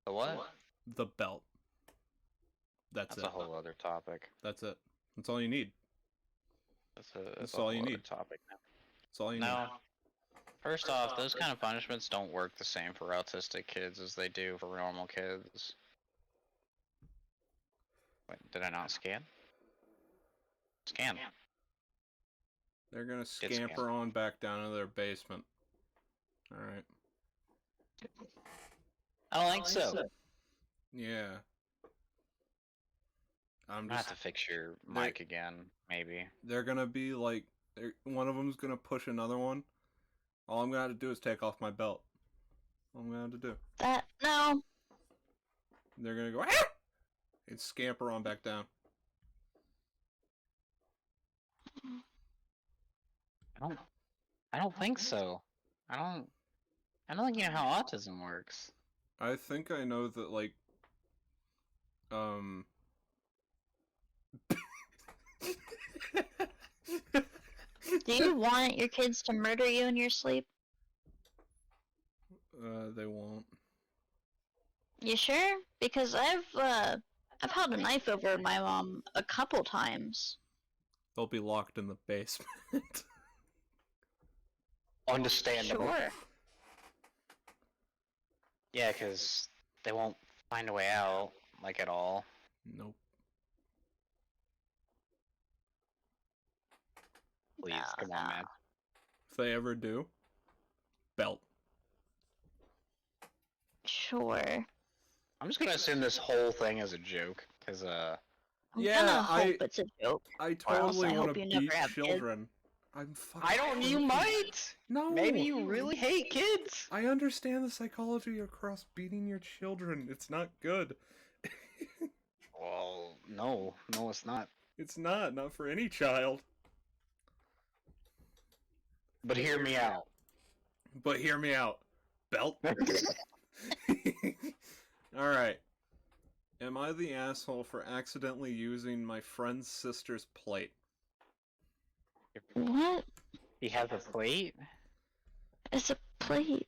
The what? The belt. That's That's it. a whole other topic. That's it. That's all you need. That's all a you whole need. other topic now. That's all you No. First off, those kind of punishments don't work the same for autistic kids as they do for normal kids. Wait, did I not scan? Scan. need. They're gonna scan. scamper on back down to their basement. All right. I don't think so. Yeah. I'm I'm gonna have just. to fix your mic again, maybe. They're gonna be like. One of them's gonna push another one. All I'm gonna have to do is take off my belt. All I'm gonna have to do. No. They're gonna go ah! And scamper on back down. I don't think so. I don't think you know how autism works. I think I know that, like, Do you want your kids to murder you in your sleep? They won't. You sure? Because I've held a knife over my mom a couple times. They'll be locked in the basement. Understandable. Sure. Yeah, because they won't find a way out, like, at all. Nope. Please, No, come on, no. man. If they ever do, belt. Sure. I'm just gonna assume this whole thing is a joke, because, I'm Yeah, gonna hope it's a joke. I Or else totally I want hope to you never beat have kids. children. I'm fucking. I don't, you might! No. Maybe you really hate kids! I understand the psychology across beating your children. It's not good. Well, no, it's not. It's not for any child. But hear me out. But hear me out. Belt. Alright. Am I the asshole for accidentally using my friend's sister's plate? What? He has a plate? It's a plate.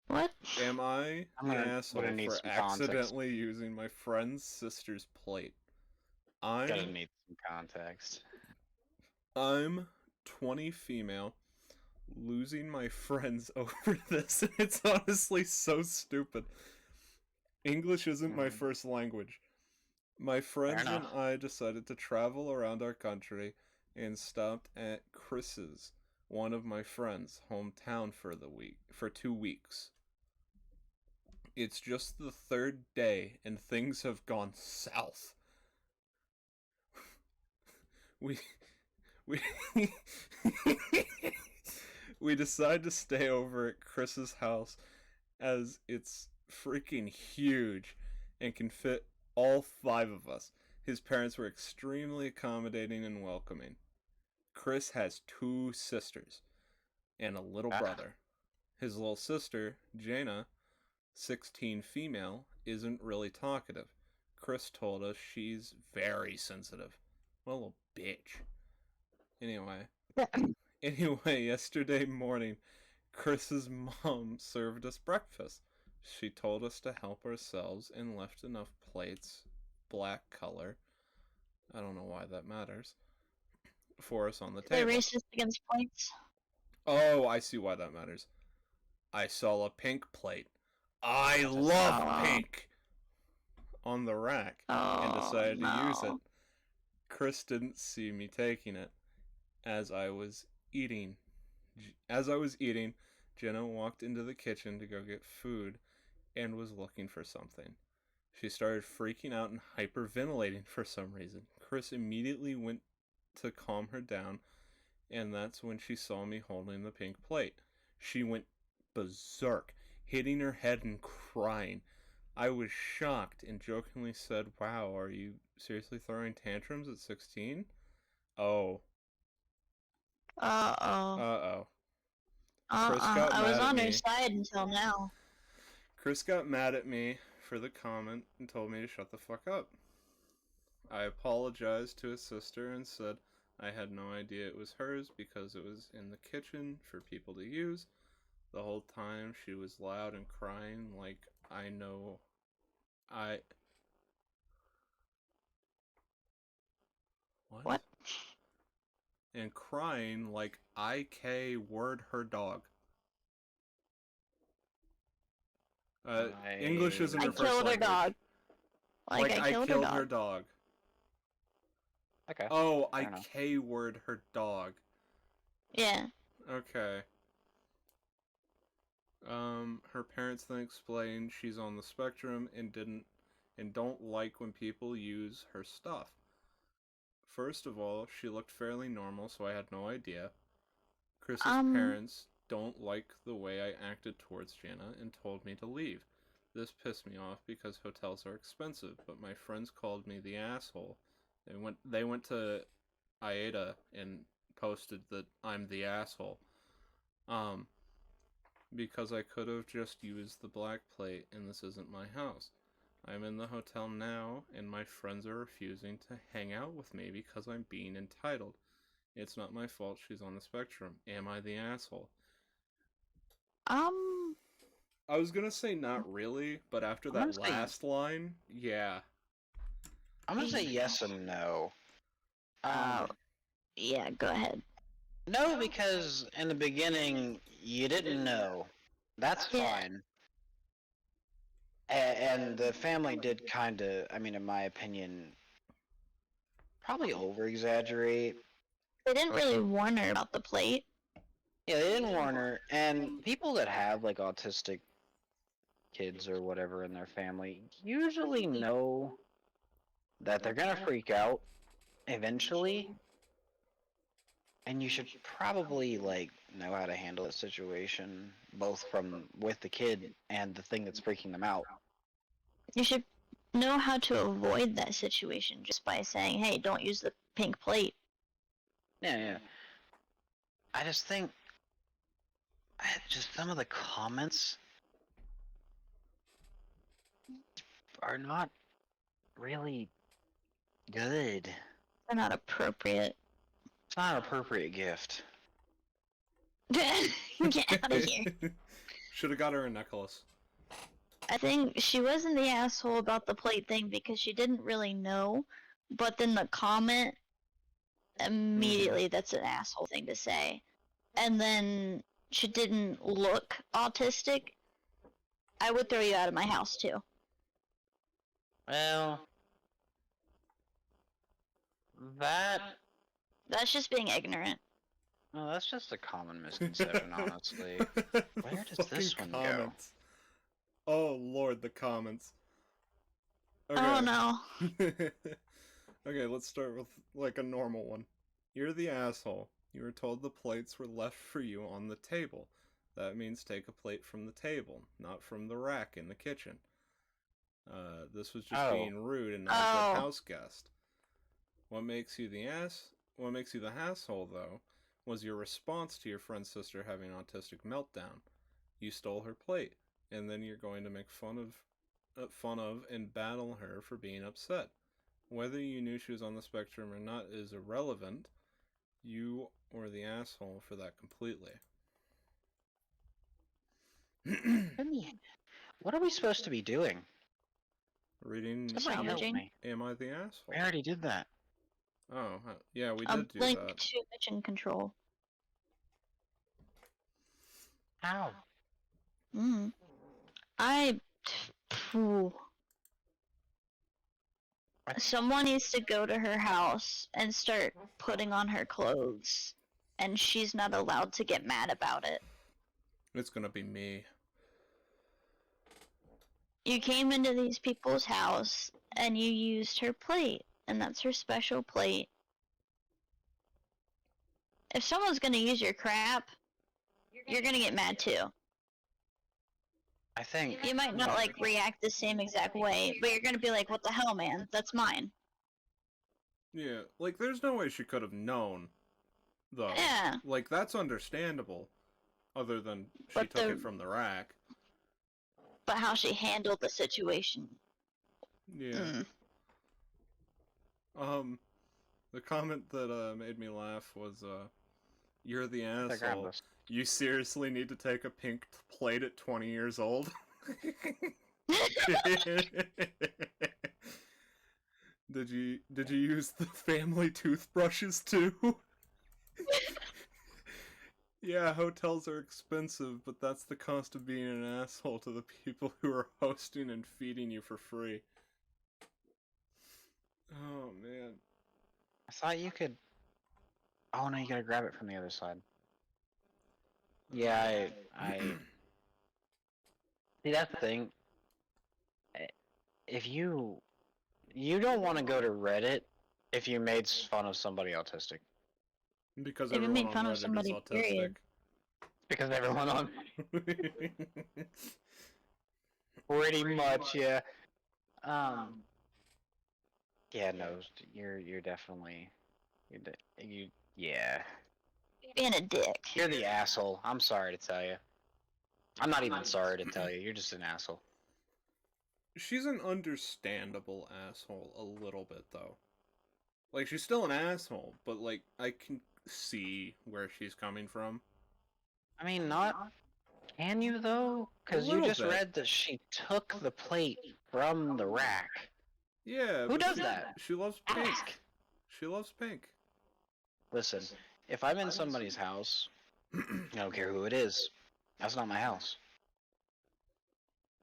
What? Am I I'm the gonna asshole need for some context. accidentally using my friend's sister's plate? Gonna I'm need some context. I'm 20 female, losing my friends over this, and it's honestly so stupid. English isn't my Mhm. first language. My friends and enough. I decided to travel around our country and stopped at Chris's, one of my friends' hometown for 2 weeks. It's just the third day and things have gone south. We we we decide to stay over at Chris's house as it's freaking huge and can fit all 5 of us. His parents were extremely accommodating and welcoming. Chris has 2 sisters and a little Ah. brother. His little sister, Jaina, 16 female, isn't really talkative. Chris told us she's very sensitive. What a little bitch. Anyway, yesterday morning, Chris's mom served us breakfast. She told us to help ourselves and left enough plates, black color, I don't know why that matters, for us on the They're table. racist against points. Oh, I see why that matters. I saw a pink plate. I love Oh. pink! On the rack and Oh, decided to use it. no. Chris didn't see me taking it. As I was eating, Jenna walked into the kitchen to go get food and was looking for something. She started freaking out and hyperventilating for some reason. Chris immediately went to calm her down, and that's when she saw me holding the pink plate. She went berserk, hitting her head and crying. I was shocked and jokingly said, "Wow, are you seriously throwing tantrums at 16?" Oh. Uh-oh. Uh-oh. Chris Uh-uh. got I was mad at on her me. side until now. Chris got mad at me for the comment and told me to shut the fuck up. I apologized to his sister and said I had no idea it was hers because it was in the kitchen for people to use. The whole time she was loud and crying like I know I... What? And crying like I word her dog. English isn't I her first killed her language. dog. Like, I killed her dog. Okay. Oh, Fair I enough. K-word her dog. Yeah. Okay. Her parents then explained she's on the spectrum and don't like when people use her stuff. First of all, she looked fairly normal, so I had no idea. Chris's parents don't like the way I acted towards Jana and told me to leave. This pissed me off because hotels are expensive, but my friends called me the asshole. They went to Aida and posted that I'm the asshole. Because I could have just used the black plate and this isn't my house. I'm in the hotel now and my friends are refusing to hang out with me because I'm being entitled. It's not my fault she's on the spectrum. Am I the asshole? I was gonna say not really, but after that last line, yeah. I'm gonna say yes and no. Yeah, go ahead. No, because in the beginning you didn't know. That's fine. And the family did kind of, I mean, in my opinion, probably over-exaggerate. They didn't really warn her about the plate. Yeah, they didn't warn her. And people that have, like, autistic kids or whatever in their family usually know that they're gonna freak out eventually. And you should probably, like, know how to handle that situation, both with the kid and the thing that's freaking them out. You should know how to avoid that situation just by saying, hey, don't use the pink plate. Yeah. I just think, just some of the comments are not really good. They're not appropriate. It's not an appropriate gift. Get out of here. Should have got her a necklace. I think she wasn't the asshole about the plate thing because she didn't really know, but then the comment immediately that's an asshole thing to say. And then she didn't look autistic. I would throw you out of my house too. Well, That's just being ignorant. well, that's just a common misconception, honestly. Where does this Fucking one go? comments. Oh lord, the comments. Okay. Oh no. Okay, let's start with like a normal one. You're the asshole. You were told the plates were left for you on the table. That means take a plate from the table, not from the rack in the kitchen. This was just being rude and not a good house guest. What makes you the asshole, though, was your response to your friend's sister having an autistic meltdown. You stole her plate, and then you're going to make fun of and battle her for being upset. Whether you knew she was on the spectrum or not is irrelevant. You were the asshole for that completely. What are we supposed to be doing? Reading Somebody help Salvaging? me. Am I the asshole? We already did that. Oh, yeah, we A did do blink that. to mission control. How? Phew. Someone needs to go to her house and start putting on her clothes, and she's not allowed to get mad about it. It's gonna be me. You came into these people's house and you used her plate, and that's her special plate. If someone's gonna use your crap, you're gonna get mad too. I think You might not like react the same exact way, but you're gonna be like, "What the hell, man? That's mine." Yeah, like there's no way she could have known, though. Yeah. Like that's understandable, other than she But took the- it from the rack. But how she handled the situation. Yeah. The comment that made me laugh was you're the I grabbed asshole. this. You seriously need to take a pink plate at 20 years old? Did you use the family toothbrushes too? Yeah, hotels are expensive, but that's the cost of being an asshole to the people who are hosting and feeding you for free. Oh man. I thought you could. Oh no, you gotta grab it from the other side. Yeah, I. See, that's the thing. If you don't want to go to Reddit if you made fun of somebody autistic. Because If you everyone made on fun of Reddit somebody, is autistic. period. Because everyone on pretty much, yeah. Yeah, no, you're definitely yeah. Being a dick. You're the asshole. I'm sorry to tell you. I'm not even sorry to tell you. You're just an asshole. She's an understandable asshole a little bit though. Like she's still an asshole, but like I can see where she's coming from. I mean, not. Can you though? Because you little just bit. read that she took the plate from the rack. Yeah. Who but does she- that? She loves pink. Ask. She loves pink. Listen, if I'm in somebody's house, I don't care who it is. That's not my house.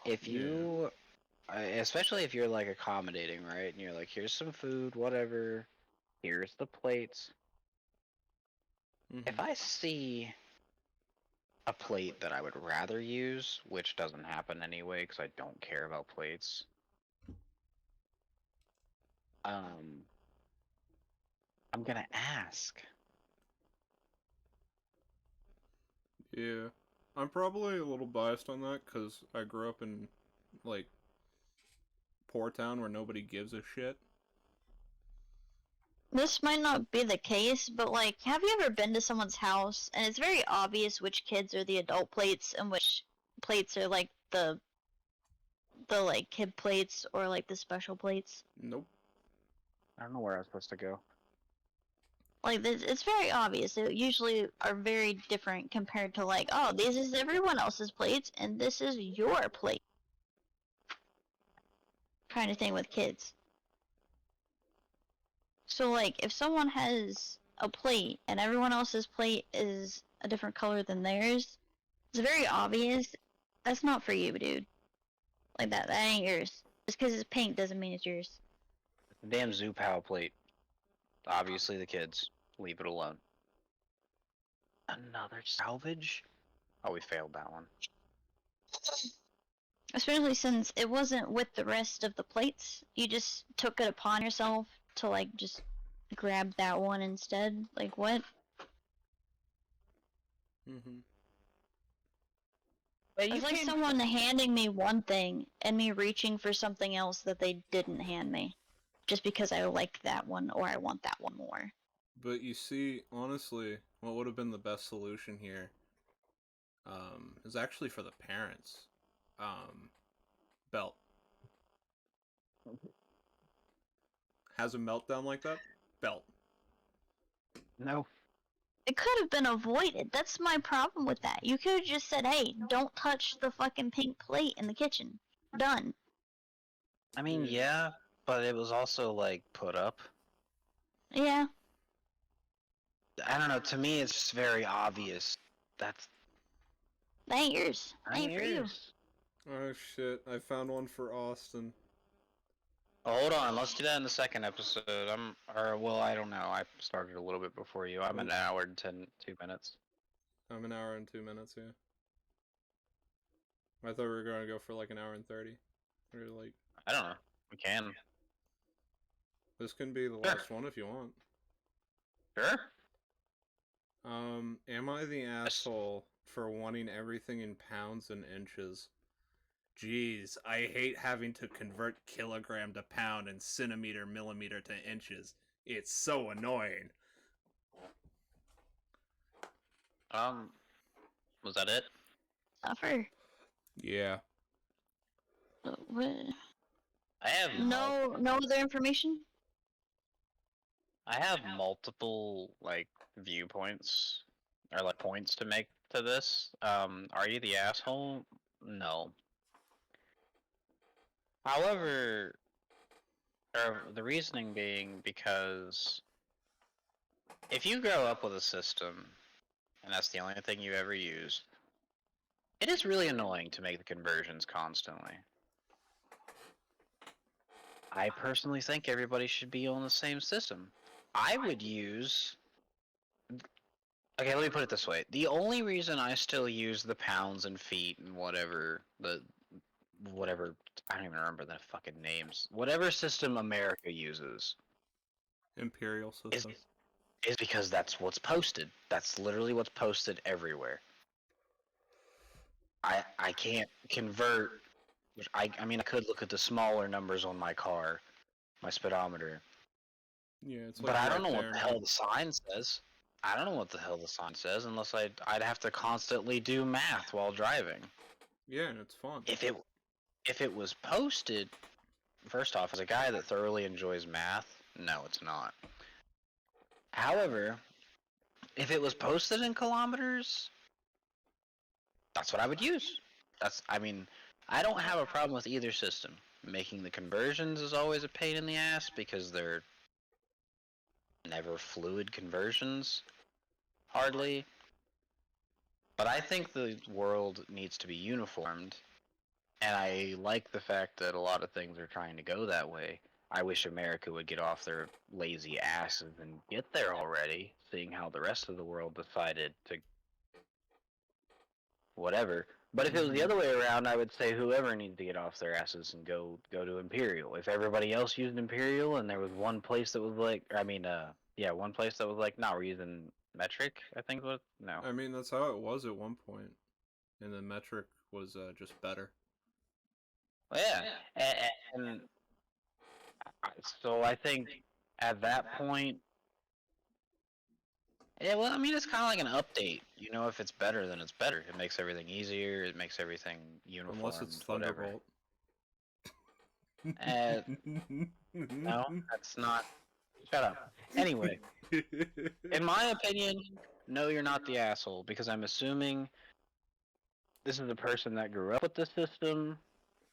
If you, especially if you're like accommodating, right? And you're like, here's some food, whatever. Here's the plates. If I see a plate that I would rather use, which doesn't happen anyway because I don't care about plates, I'm gonna ask. Yeah. I'm probably a little biased on that because I grew up in, like, poor town where nobody gives a shit. This might not be the case, but like, have you ever been to someone's house and it's very obvious which kids are the adult plates and which plates are like the like kid plates or like the special plates? Nope. I don't know where I was supposed to go. Like, it's very obvious. They usually are very different compared to, like, oh, this is everyone else's plates, and this is your plate. Kind of thing with kids. So, like, if someone has a plate and everyone else's plate is a different color than theirs, it's very obvious. That's not for you, dude. Like, that ain't yours. Just because it's pink doesn't mean it's yours. The damn Zoo Pow plate. Obviously the kids. Leave it alone. Another salvage? Oh, we failed that one. Especially since it wasn't with the rest of the plates. You just took it upon yourself to, like, just grab that one instead. Like, what? Mm-hmm. But It's like someone handing me one thing and me reaching for something else that they didn't hand me. Just because I like that one or I want that one more. But you see, honestly, what would have been the best solution here is actually for the parents. Belt. Has a meltdown like that? Belt. No. It could have been avoided. That's my problem with that. You could have just said, hey, don't touch the fucking pink plate in the kitchen. Done. I mean, yeah, but it was also, like, put up. Yeah. I don't know, to me it's just very obvious. That ain't yours. Ain't for you. Oh shit, I found one for Austin. Oh, hold on, let's do that in the second episode. I don't know. I started a little bit before you. I'm an hour and 2 minutes. I'm an hour and 2 minutes, yeah. I thought we were going to go for like an hour and 30. Or like... I don't know. We can. This can be the last one if you want. Sure. Am I the asshole for wanting everything in pounds and inches? Jeez, I hate having to convert kilogram to pound and centimeter millimeter to inches. It's so annoying. Was that it? Suffer. Yeah. What? I have no other information? I have multiple, like, viewpoints, or, like, points to make to this. Are you the asshole? No. However, the reasoning being because if you grow up with a system, and that's the only thing you ever use, it is really annoying to make the conversions constantly. I personally think everybody should be on the same system. I would use... Okay, let me put it this way. The only reason I still use the pounds and feet and whatever, I don't even remember the fucking names. Whatever system America uses. Imperial system. Is because that's what's posted. That's literally what's posted everywhere. I can't convert... I mean, I could look at the smaller numbers on my car, my speedometer. Yeah, it's like, but I don't know what the hell the sign says. I don't know what the hell the sign says unless I'd have to constantly do math while driving. Yeah, and it's fun. If it was posted, first off, as a guy that thoroughly enjoys math, no, it's not. However, if it was posted in kilometers, that's what I would use. I mean, I don't have a problem with either system. Making the conversions is always a pain in the ass because they're never fluid conversions, hardly. But I think the world needs to be uniformed, and I like the fact that a lot of things are trying to go that way. I wish America would get off their lazy asses and get there already, seeing how the rest of the world decided to whatever. But if it was the other way around, I would say whoever needs to get off their asses and go to Imperial. If everybody else used Imperial and there was one place that was like, one place that was like, no, we're using metric, I think was, no. I mean, that's how it was at one point. And the metric was just better. Well, yeah. And so I think at that point, yeah, well, I mean, it's kind of like an update. You know, if it's better, then it's better. It makes everything easier. It makes everything uniform. Unless it's Thunderbolt. No, that's not. Shut up. Anyway, in my opinion, no, you're not the asshole, because I'm assuming this is a person that grew up with the system.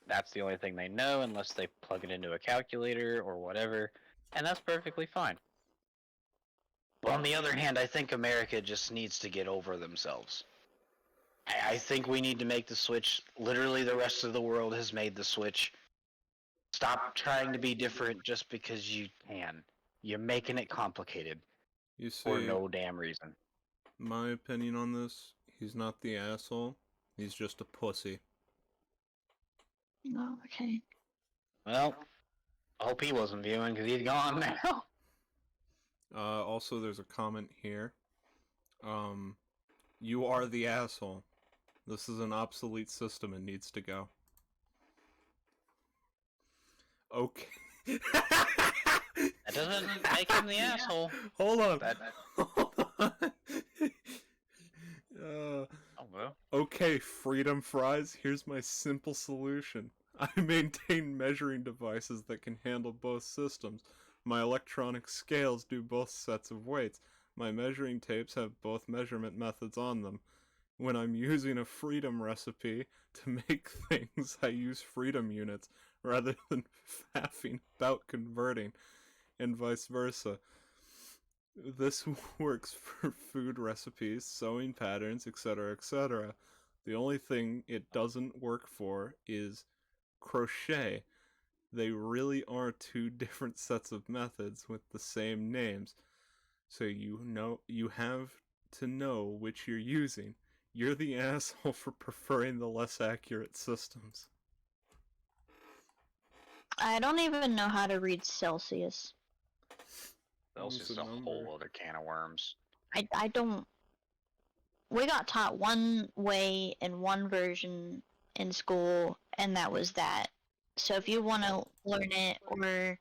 That's the only thing they know, unless they plug it into a calculator or whatever, and that's perfectly fine. But on the other hand, I think America just needs to get over themselves. I think we need to make the switch. Literally, the rest of the world has made the switch. Stop trying to be different just because you can. You're making it complicated You for see, no damn reason. my opinion on this, he's not the asshole. He's just a pussy. Oh, okay. Well, I hope he wasn't viewing because he's gone now. Also, there's a comment here. You are the asshole. This is an obsolete system and needs to go. Okay. That doesn't make him the asshole. Hold on. That... Hold on. Oh, well. Okay, Freedom Fries, here's my simple solution. I maintain measuring devices that can handle both systems. My electronic scales do both sets of weights. My measuring tapes have both measurement methods on them. When I'm using a Freedom recipe to make things, I use Freedom units rather than faffing about converting, and vice versa. This works for food recipes, sewing patterns, etc., etc. The only thing it doesn't work for is crochet. They really are two different sets of methods with the same names. So you have to know which you're using. You're the asshole for preferring the less accurate systems. I don't even know how to read Celsius. Celsius is a whole other can of worms. I don't. We got taught one way in one version in school, and that was that. So if you want to learn it or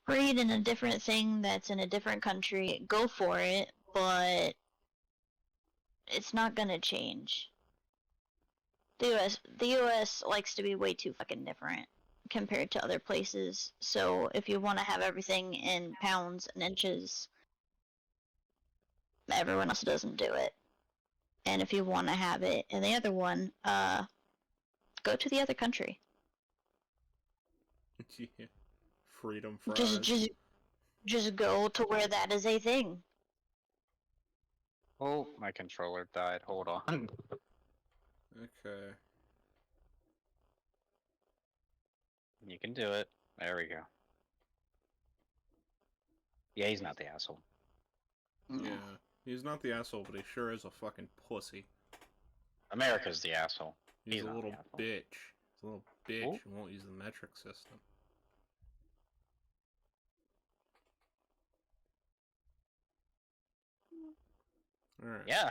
read in a different thing that's in a different country, go for it, but it's not gonna change. The US likes to be way too fucking different compared to other places. So if you want to have everything in pounds and inches, everyone else doesn't do it. And if you want to have it in the other one, go to the other country. Yeah. Freedom Fries. Just go to where that is a thing. Oh, my controller died. Hold on. Okay. You can do it. There we go. Yeah, he's not the asshole. Yeah. He's not the asshole, but he sure is a fucking pussy. America's the asshole. He's a not little the asshole. bitch. He's a little bitch Oh. who won't use the metric system. Alright. Yeah.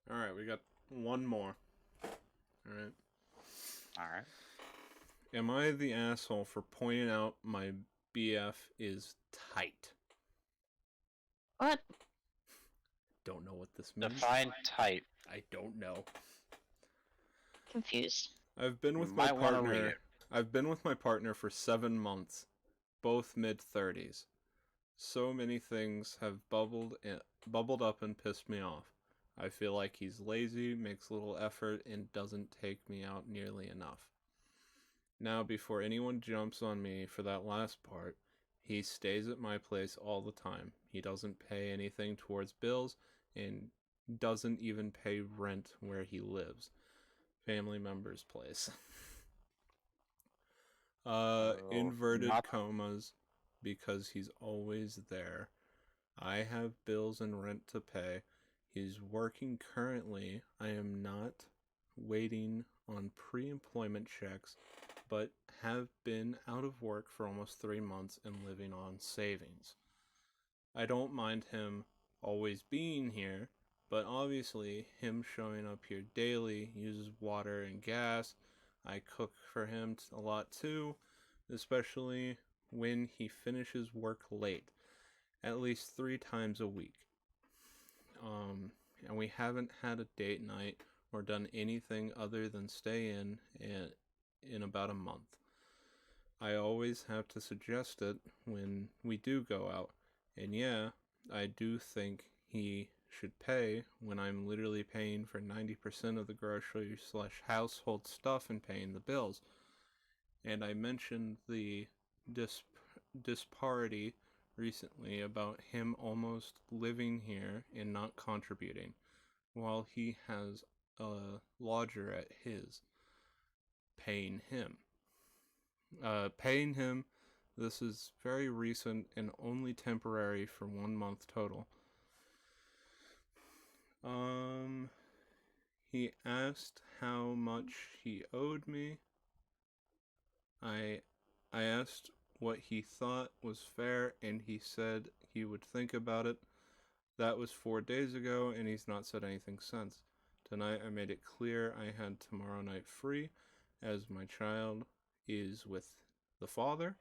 Alright, we got one more. Alright. Alright. Am I the asshole for pointing out my BF is tight? What? Don't know what this means. Define tight. I don't know. Confused. I've been with You my might wanna read partner. it. I've been with my partner for 7 months, both mid-30s. So many things have bubbled up and pissed me off. I feel like he's lazy, makes little effort, and doesn't take me out nearly enough. Now, before anyone jumps on me for that last part, he stays at my place all the time. He doesn't pay anything towards bills and doesn't even pay rent where he lives. Family member's place. Inverted commas because he's always there. I have bills and rent to pay. He's working currently. I am not waiting on pre-employment checks, but have been out of work for almost 3 months and living on savings. I don't mind him always being here, but obviously him showing up here daily uses water and gas. I cook for him a lot too, especially when he finishes work late, at least 3 times a week. And we haven't had a date night or done anything other than stay in about a month. I always have to suggest it when we do go out. And yeah, I do think he should pay when I'm literally paying for 90% of the grocery / household stuff and paying the bills. And I mentioned the disparity recently about him almost living here and not contributing, while he has a lodger at his paying him. Paying him, this is very recent and only temporary for 1 month total. He asked how much he owed me. I asked what he thought was fair, and he said he would think about it. That was 4 days ago, and he's not said anything since. Tonight I made it clear I had tomorrow night free, as my child is with the father.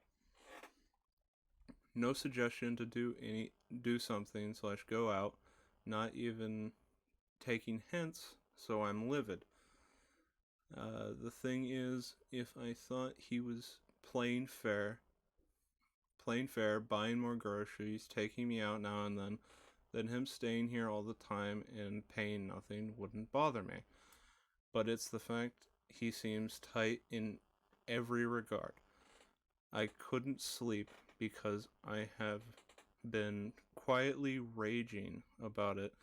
No suggestion to do something / go out, not even taking hints, so I'm livid. The thing is, if I thought he was playing fair, buying more groceries, taking me out now and then him staying here all the time and paying nothing wouldn't bother me. But it's the fact he seems tight in every regard. I couldn't sleep because I have been quietly raging about it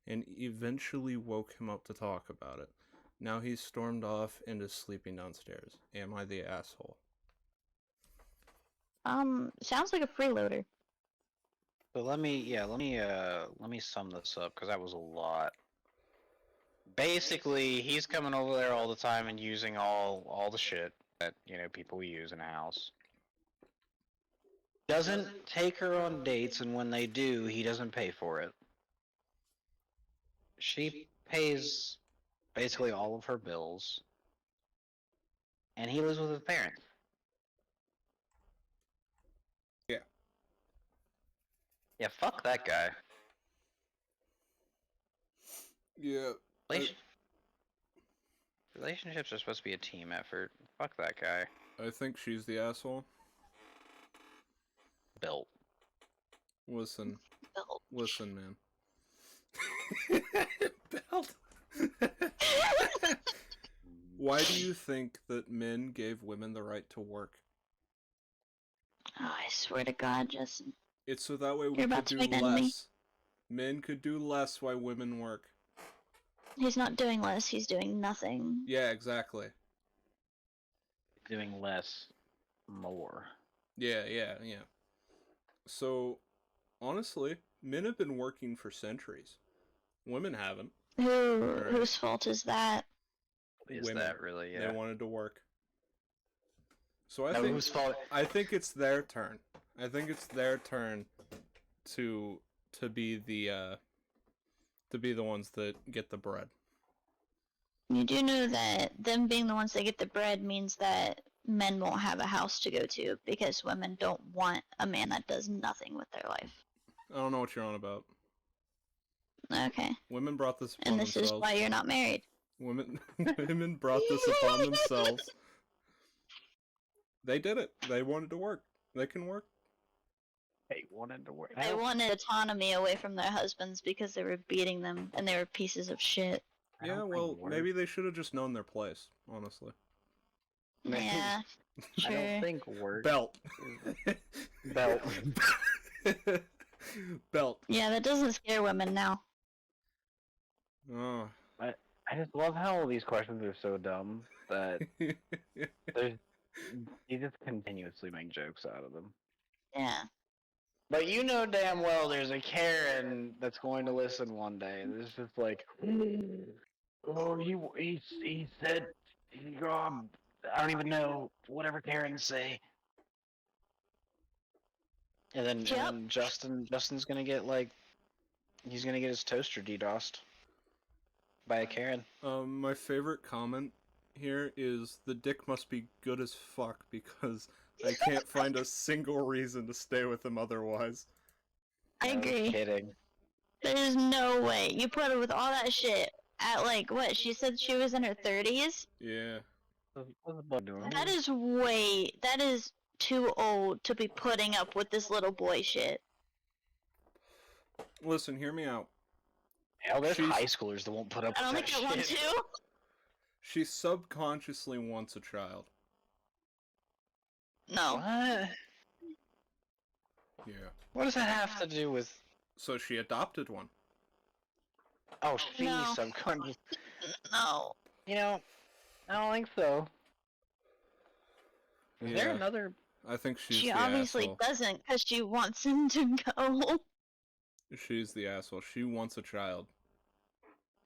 and eventually woke him up to talk about it. Now he's stormed off and is sleeping downstairs. Am I the asshole? Sounds like a freeloader. So let me sum this up, because that was a lot. Basically, he's coming over there all the time and using all the shit that, people use in a house. Doesn't take her on dates, and when they do, he doesn't pay for it. She pays basically all of her bills, and he lives with his parents. Yeah, fuck that guy. Yeah. Relationships are supposed to be a team effort. Fuck that guy. I think she's the asshole. Built. Listen, man. Belt. Why do you think that men gave women the right to work? Oh, I swear to God, Justin. It's so that way we You're could about to do make an enemy. less. Men could do less while women work. He's not doing less, he's doing nothing. Yeah, exactly. Doing less, more. Yeah. So, honestly, men have been working for centuries. Women haven't. Whose fault is that? Is Women. that really? Yeah. They wanted to work. So No, whose fault? I think it's their turn. I think it's their turn to be the ones that get the bread. You do know that them being the ones that get the bread means that men won't have a house to go to because women don't want a man that does nothing with their life. I don't know what you're on about. Okay. Women brought this upon And this themselves. is why you're not married. Women brought this upon themselves. They did it. They wanted to work. They can work. They wanted to work. They wanted autonomy away from their husbands because they were beating them and they were pieces of shit. Yeah, well, maybe they should have just known their place, honestly. Yeah, sure. I don't think work. Belt. Belt. Belt. Yeah, that doesn't scare women now. Oh. I just love how all these questions are so dumb that you just continuously make jokes out of them. Yeah. But you know damn well there's a Karen that's going to listen one day. And it's just like, oh, he said, I don't even know whatever Karens say. And then Justin's gonna get he's gonna get his toaster DDoSed by a Karen. My favorite comment here is the dick must be good as fuck because I can't find a single reason to stay with him otherwise. I agree. I'm kidding. There's no way. You put her with all that shit at what? She said she was in her 30s? Yeah. What's the bug doing? That is too old to be putting up with this little boy shit. Listen, hear me out. Hell, there's She's- high schoolers that won't put up I don't with think that I want shit. to. She subconsciously wants a child. No. What? Yeah. What does that have to do with? So she adopted one. Oh, she's No. subconscious. No. You know, I don't think so. Is there Yeah. another? I think she's She the obviously asshole. doesn't because she wants him to go. She's the asshole. She wants a child.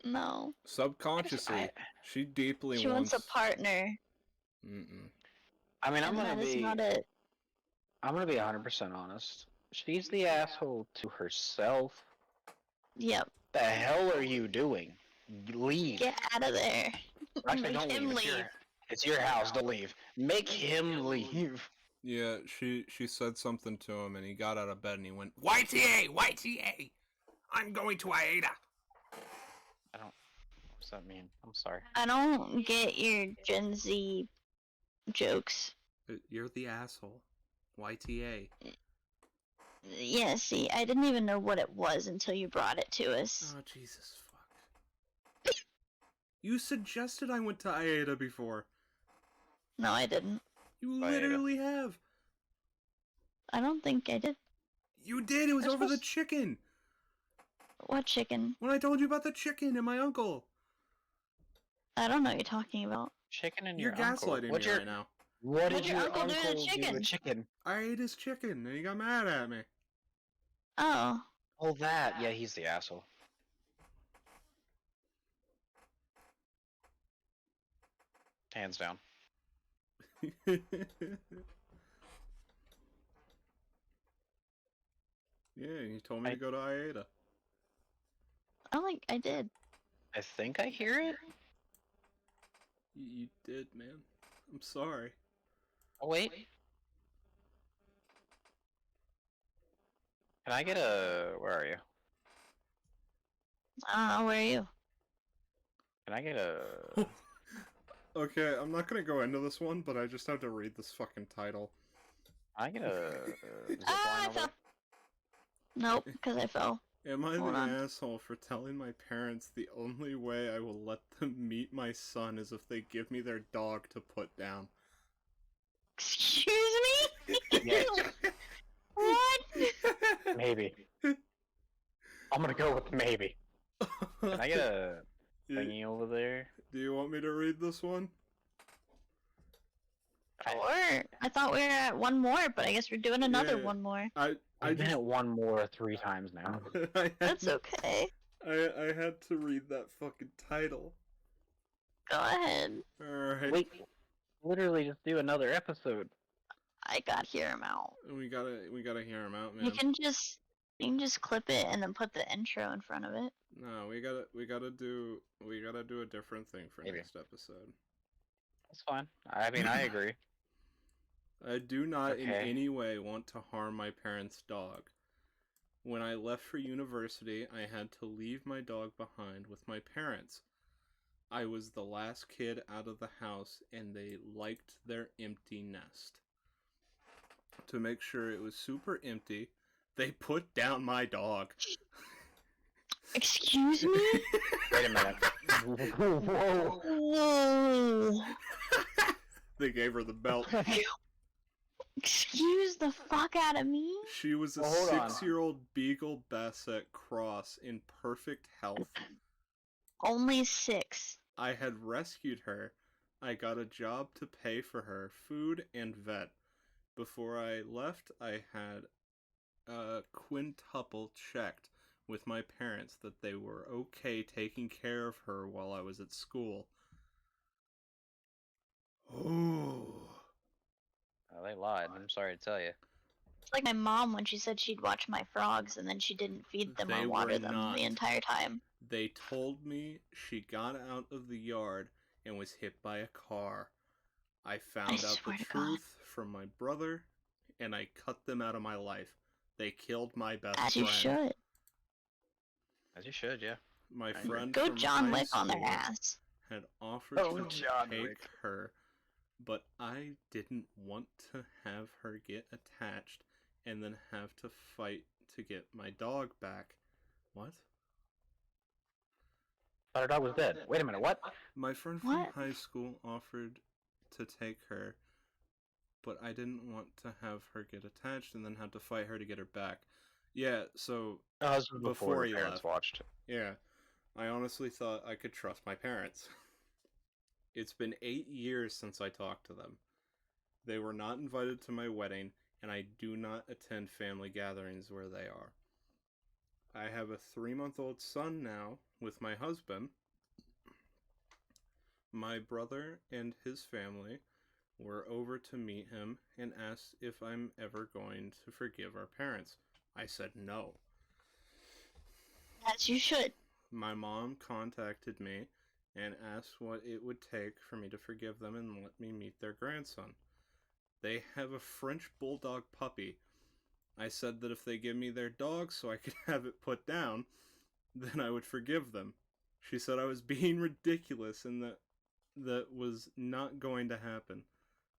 No. Subconsciously, she deeply She wants a partner. Mm-mm. I mean, I'm And gonna that is be. not it. I'm gonna be 100% honest. She's the asshole to herself. Yep. The hell are you doing? Leave. Get out of there. Actually, Make don't him leave. leave. It's your house. Don't leave. Make him leave. Yeah, she said something to him, and he got out of bed and he went, YTA! YTA! I'm going to Aida! What's that mean? I'm sorry. I don't get your Gen Z jokes. You're the asshole. YTA. Yeah, see, I didn't even know what it was until you brought it to us. Oh, Jesus fuck. You suggested I went to Aida before. No, I didn't. You Aida. literally have. I don't think I did. You did. It was That's over the supposed- chicken. What chicken? When I told you about the chicken and my uncle. I don't know what you're talking about. Chicken and You're your uncle. gaslighting What's me your, right now. What did What'd your your uncle do to the uncle do chicken? to chicken? I ate his chicken and he got mad at me. Oh. Oh, that. Yeah, he's the asshole. Hands down. Yeah, he told me to go to Aida. I don't think I did. I think I hear it. You did, man. I'm sorry. Oh, wait. Can I get a... Where are you? I don't know, where are you? Can I get a... Okay, I'm not gonna go into this one, but I just have to read this fucking title. Can I get a... zip Ah, line I over fell. Nope, because I fell. Am I Hold the on. asshole for telling my parents the only way I will let them meet my son is if they give me their dog to put down? Excuse me? Yes. What? there? Maybe. I'm gonna go with maybe. Can I get a thingy over there? Do you want me to read this one? Sure. I thought we were at one more, but I guess we're doing another Yeah. one more. I I've been just at one more 3 times now. I had That's to- okay. I had to read that fucking title. Go ahead. Alright. Wait, literally just do another episode. I got hear him out. We gotta hear him out, man. You can just clip it and then put the intro in front of it. No, we gotta do a different thing for Maybe. next episode. That's fine. I mean, I agree. I do not in Okay. any way want to harm my parents' dog. When I left for university, I had to leave my dog behind with my parents. I was the last kid out of the house, and they liked their empty nest. To make sure it was super empty, they put down my dog. Excuse me? Wait a minute. Whoa. Whoa. They gave her the belt. Excuse the fuck out of me? She was a Well, hold on. 6-year-old Beagle Basset cross in perfect health. Only 6. I had rescued her. I got a job to pay for her, food and vet. Before I left, I had quintuple checked with my parents that they were okay taking care of her while I was at school. Oh. Oh, they lied. I'm sorry to tell you. It's like my mom when she said she'd watch my frogs and then she didn't feed them They or were water them not. the entire time. They told me she got out of the yard and was hit by a car. I found out the swear to God. truth from my brother, and I cut them out of my life. They killed my best As friend. you should. As you should, yeah. My I agree. friend Go from John high Wick on their school ass. had offered Oh, to John take Wick. her but I didn't want to have her get attached and then have to fight to get my dog back. What? But her dog was dead. Wait a minute, what? My friend from What? high school offered to take her, but I didn't want to have her get attached and then have to fight her to get her back. Yeah, so Oh, this was Before before he your parents left. watched. yeah, I honestly thought I could trust my parents. It's been 8 years since I talked to them. They were not invited to my wedding, and I do not attend family gatherings where they are. I have a 3-month-old son now with my husband. My brother and his family were over to meet him and asked if I'm ever going to forgive our parents. I said no. As you should. My mom contacted me and asked what it would take for me to forgive them and let me meet their grandson. They have a French bulldog puppy. I said that if they give me their dog so I could have it put down, then I would forgive them. She said I was being ridiculous and that was not going to happen.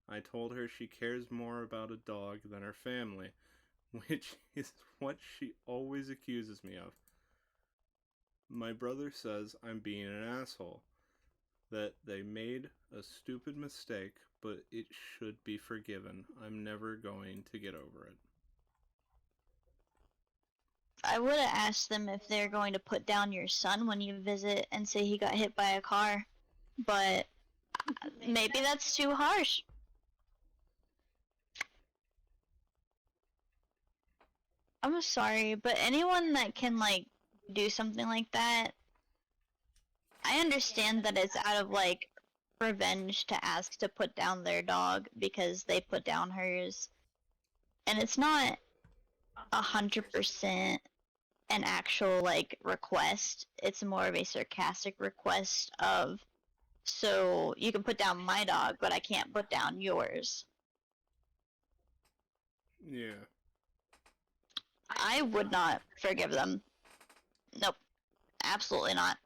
I told her she cares more about a dog than her family, which is what she always accuses me of. My brother says I'm being an asshole, that they made a stupid mistake, but it should be forgiven. I'm never going to get over it. I would have asked them if they're going to put down your son when you visit and say he got hit by a car, but maybe that's too harsh. I'm sorry, but anyone that can, like, do something like that, I understand that it's out of, like, revenge to ask to put down their dog because they put down hers. And it's not 100% an actual, like, request. It's more of a sarcastic request of, so you can put down my dog, but I can't put down yours. Yeah. I would not forgive them. Nope. Absolutely not.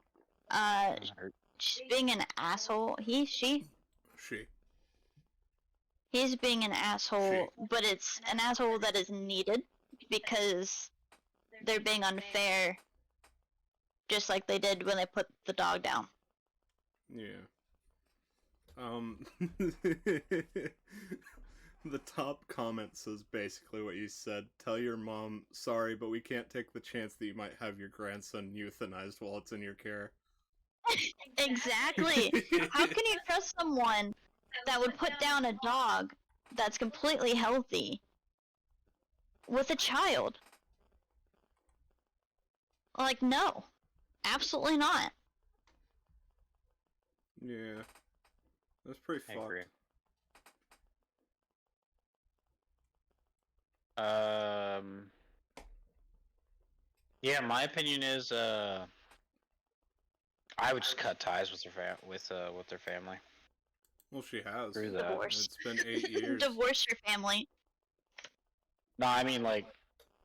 She's being an asshole. She. He's being an asshole, but it's an asshole that is needed because they're being unfair, just like they did when they put the dog down. Yeah. The top comment says basically what you said. Tell your mom, sorry, but we can't take the chance that you might have your grandson euthanized while it's in your care. Exactly. How can you trust someone that would put down a dog that's completely healthy with a child? Like, no. Absolutely not. Yeah. That's pretty I fucked. agree. Yeah, my opinion is, I would just cut ties with their family. Well, she has. Screw that. Divorce. It's been 8 years. Divorce your family. No, I mean, like,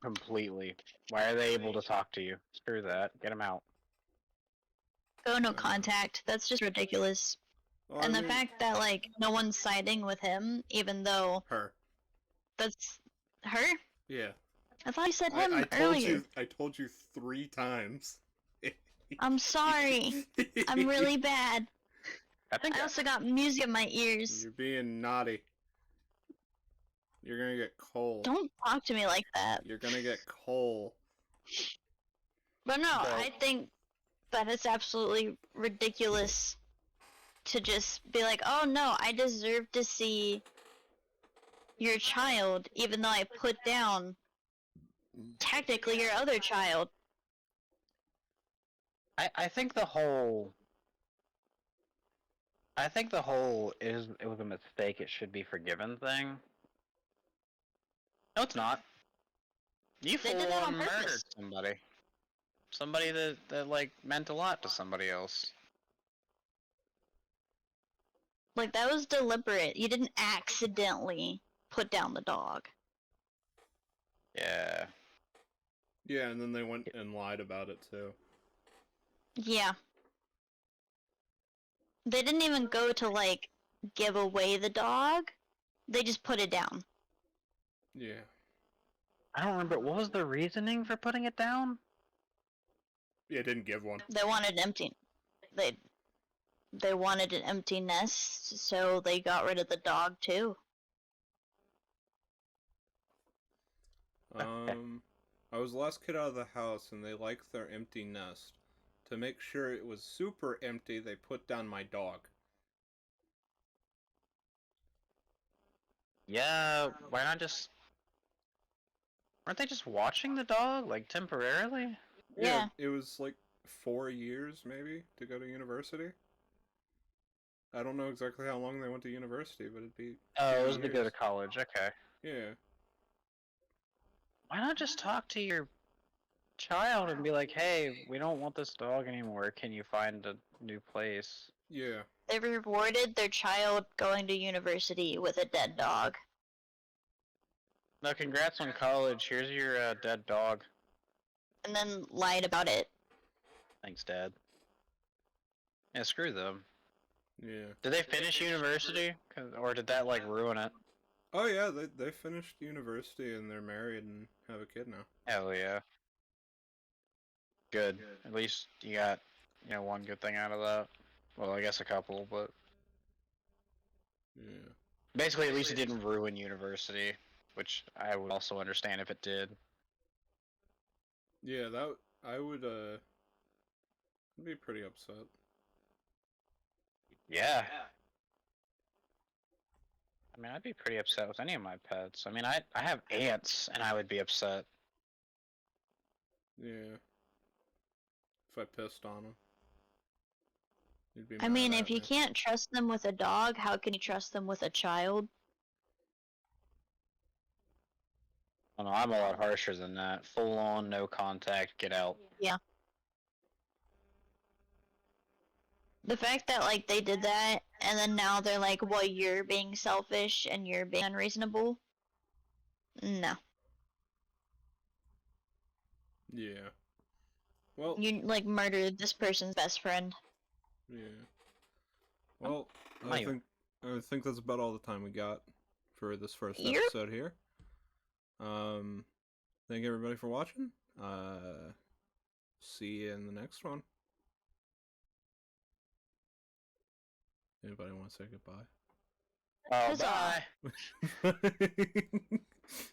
completely. Why are they able to talk to you? Screw that. Get them out. Go no contact. That's just ridiculous. Well, And I the mean, fact that, like, no one's siding with him, even though her. that's her? Yeah. I thought you said him I told earlier. I told you 3 times. I'm sorry. I'm really bad. I think I also got music in my ears. You're being naughty. You're gonna get coal. Don't talk to me like that. You're gonna get coal. But no, Well- I think that it's absolutely ridiculous to just be like, oh no, I deserve to see your child, even though I put down technically your other child. I think the whole it was a mistake, it should be forgiven thing. No, it's not. You They full did that on on murdered purpose. somebody. Somebody that like meant a lot to somebody else. Like, that was deliberate. You didn't accidentally put down the dog. Yeah. Yeah, and then they went and lied about it too. Yeah. They didn't even go to, like, give away the dog. They just put it down. Yeah. I don't remember. What was the reasoning for putting it down? Yeah, didn't give one. They wanted empty. They wanted an empty nest, so they got rid of the dog too. I was the last kid out of the house, and they liked their empty nest. To make sure it was super empty, they put down my dog. Yeah, why not just... Weren't they just watching the dog, like, temporarily? Yeah. It was like 4 years, maybe, to go to university. I don't know exactly how long they went to university, but it'd be... Oh, it 2 was to go to years. college, okay. Yeah. Why not just talk to your child and be like, hey, we don't want this dog anymore, can you find a new place? Yeah. They rewarded their child going to university with a dead dog. No, congrats on college, here's your dead dog. And then lied about it. Thanks, Dad. Yeah, screw them. Yeah. Did they finish university? Or did that, like, ruin it? Oh yeah, they finished university and they're married and have a kid now. Hell yeah. Good. At least you got, one good thing out of that. Well, I guess a couple, but... Yeah. Basically, at least it didn't ruin university, which I would also understand if it did. Yeah, I would be pretty upset. Yeah. I mean, I'd be pretty upset with any of my pets. I mean, I have ants, and I would be upset. Yeah. If I pissed on him. He'd be I mad mean, at if you me. can't trust them with a dog, how can you trust them with a child? Oh, no, I'm a lot harsher than that. Full on, no contact, get out. The fact that, like, they did that, and then now they're like, well, you're being selfish and you're being unreasonable. No. Yeah. Well, You, like, murdered this person's best friend. yeah. Well, Not even- I think that's about all the time we got for this first Yep. episode here. Thank everybody for watching. See you in the next one. Anybody want to say goodbye? Oh, Huzzah. bye! Bye.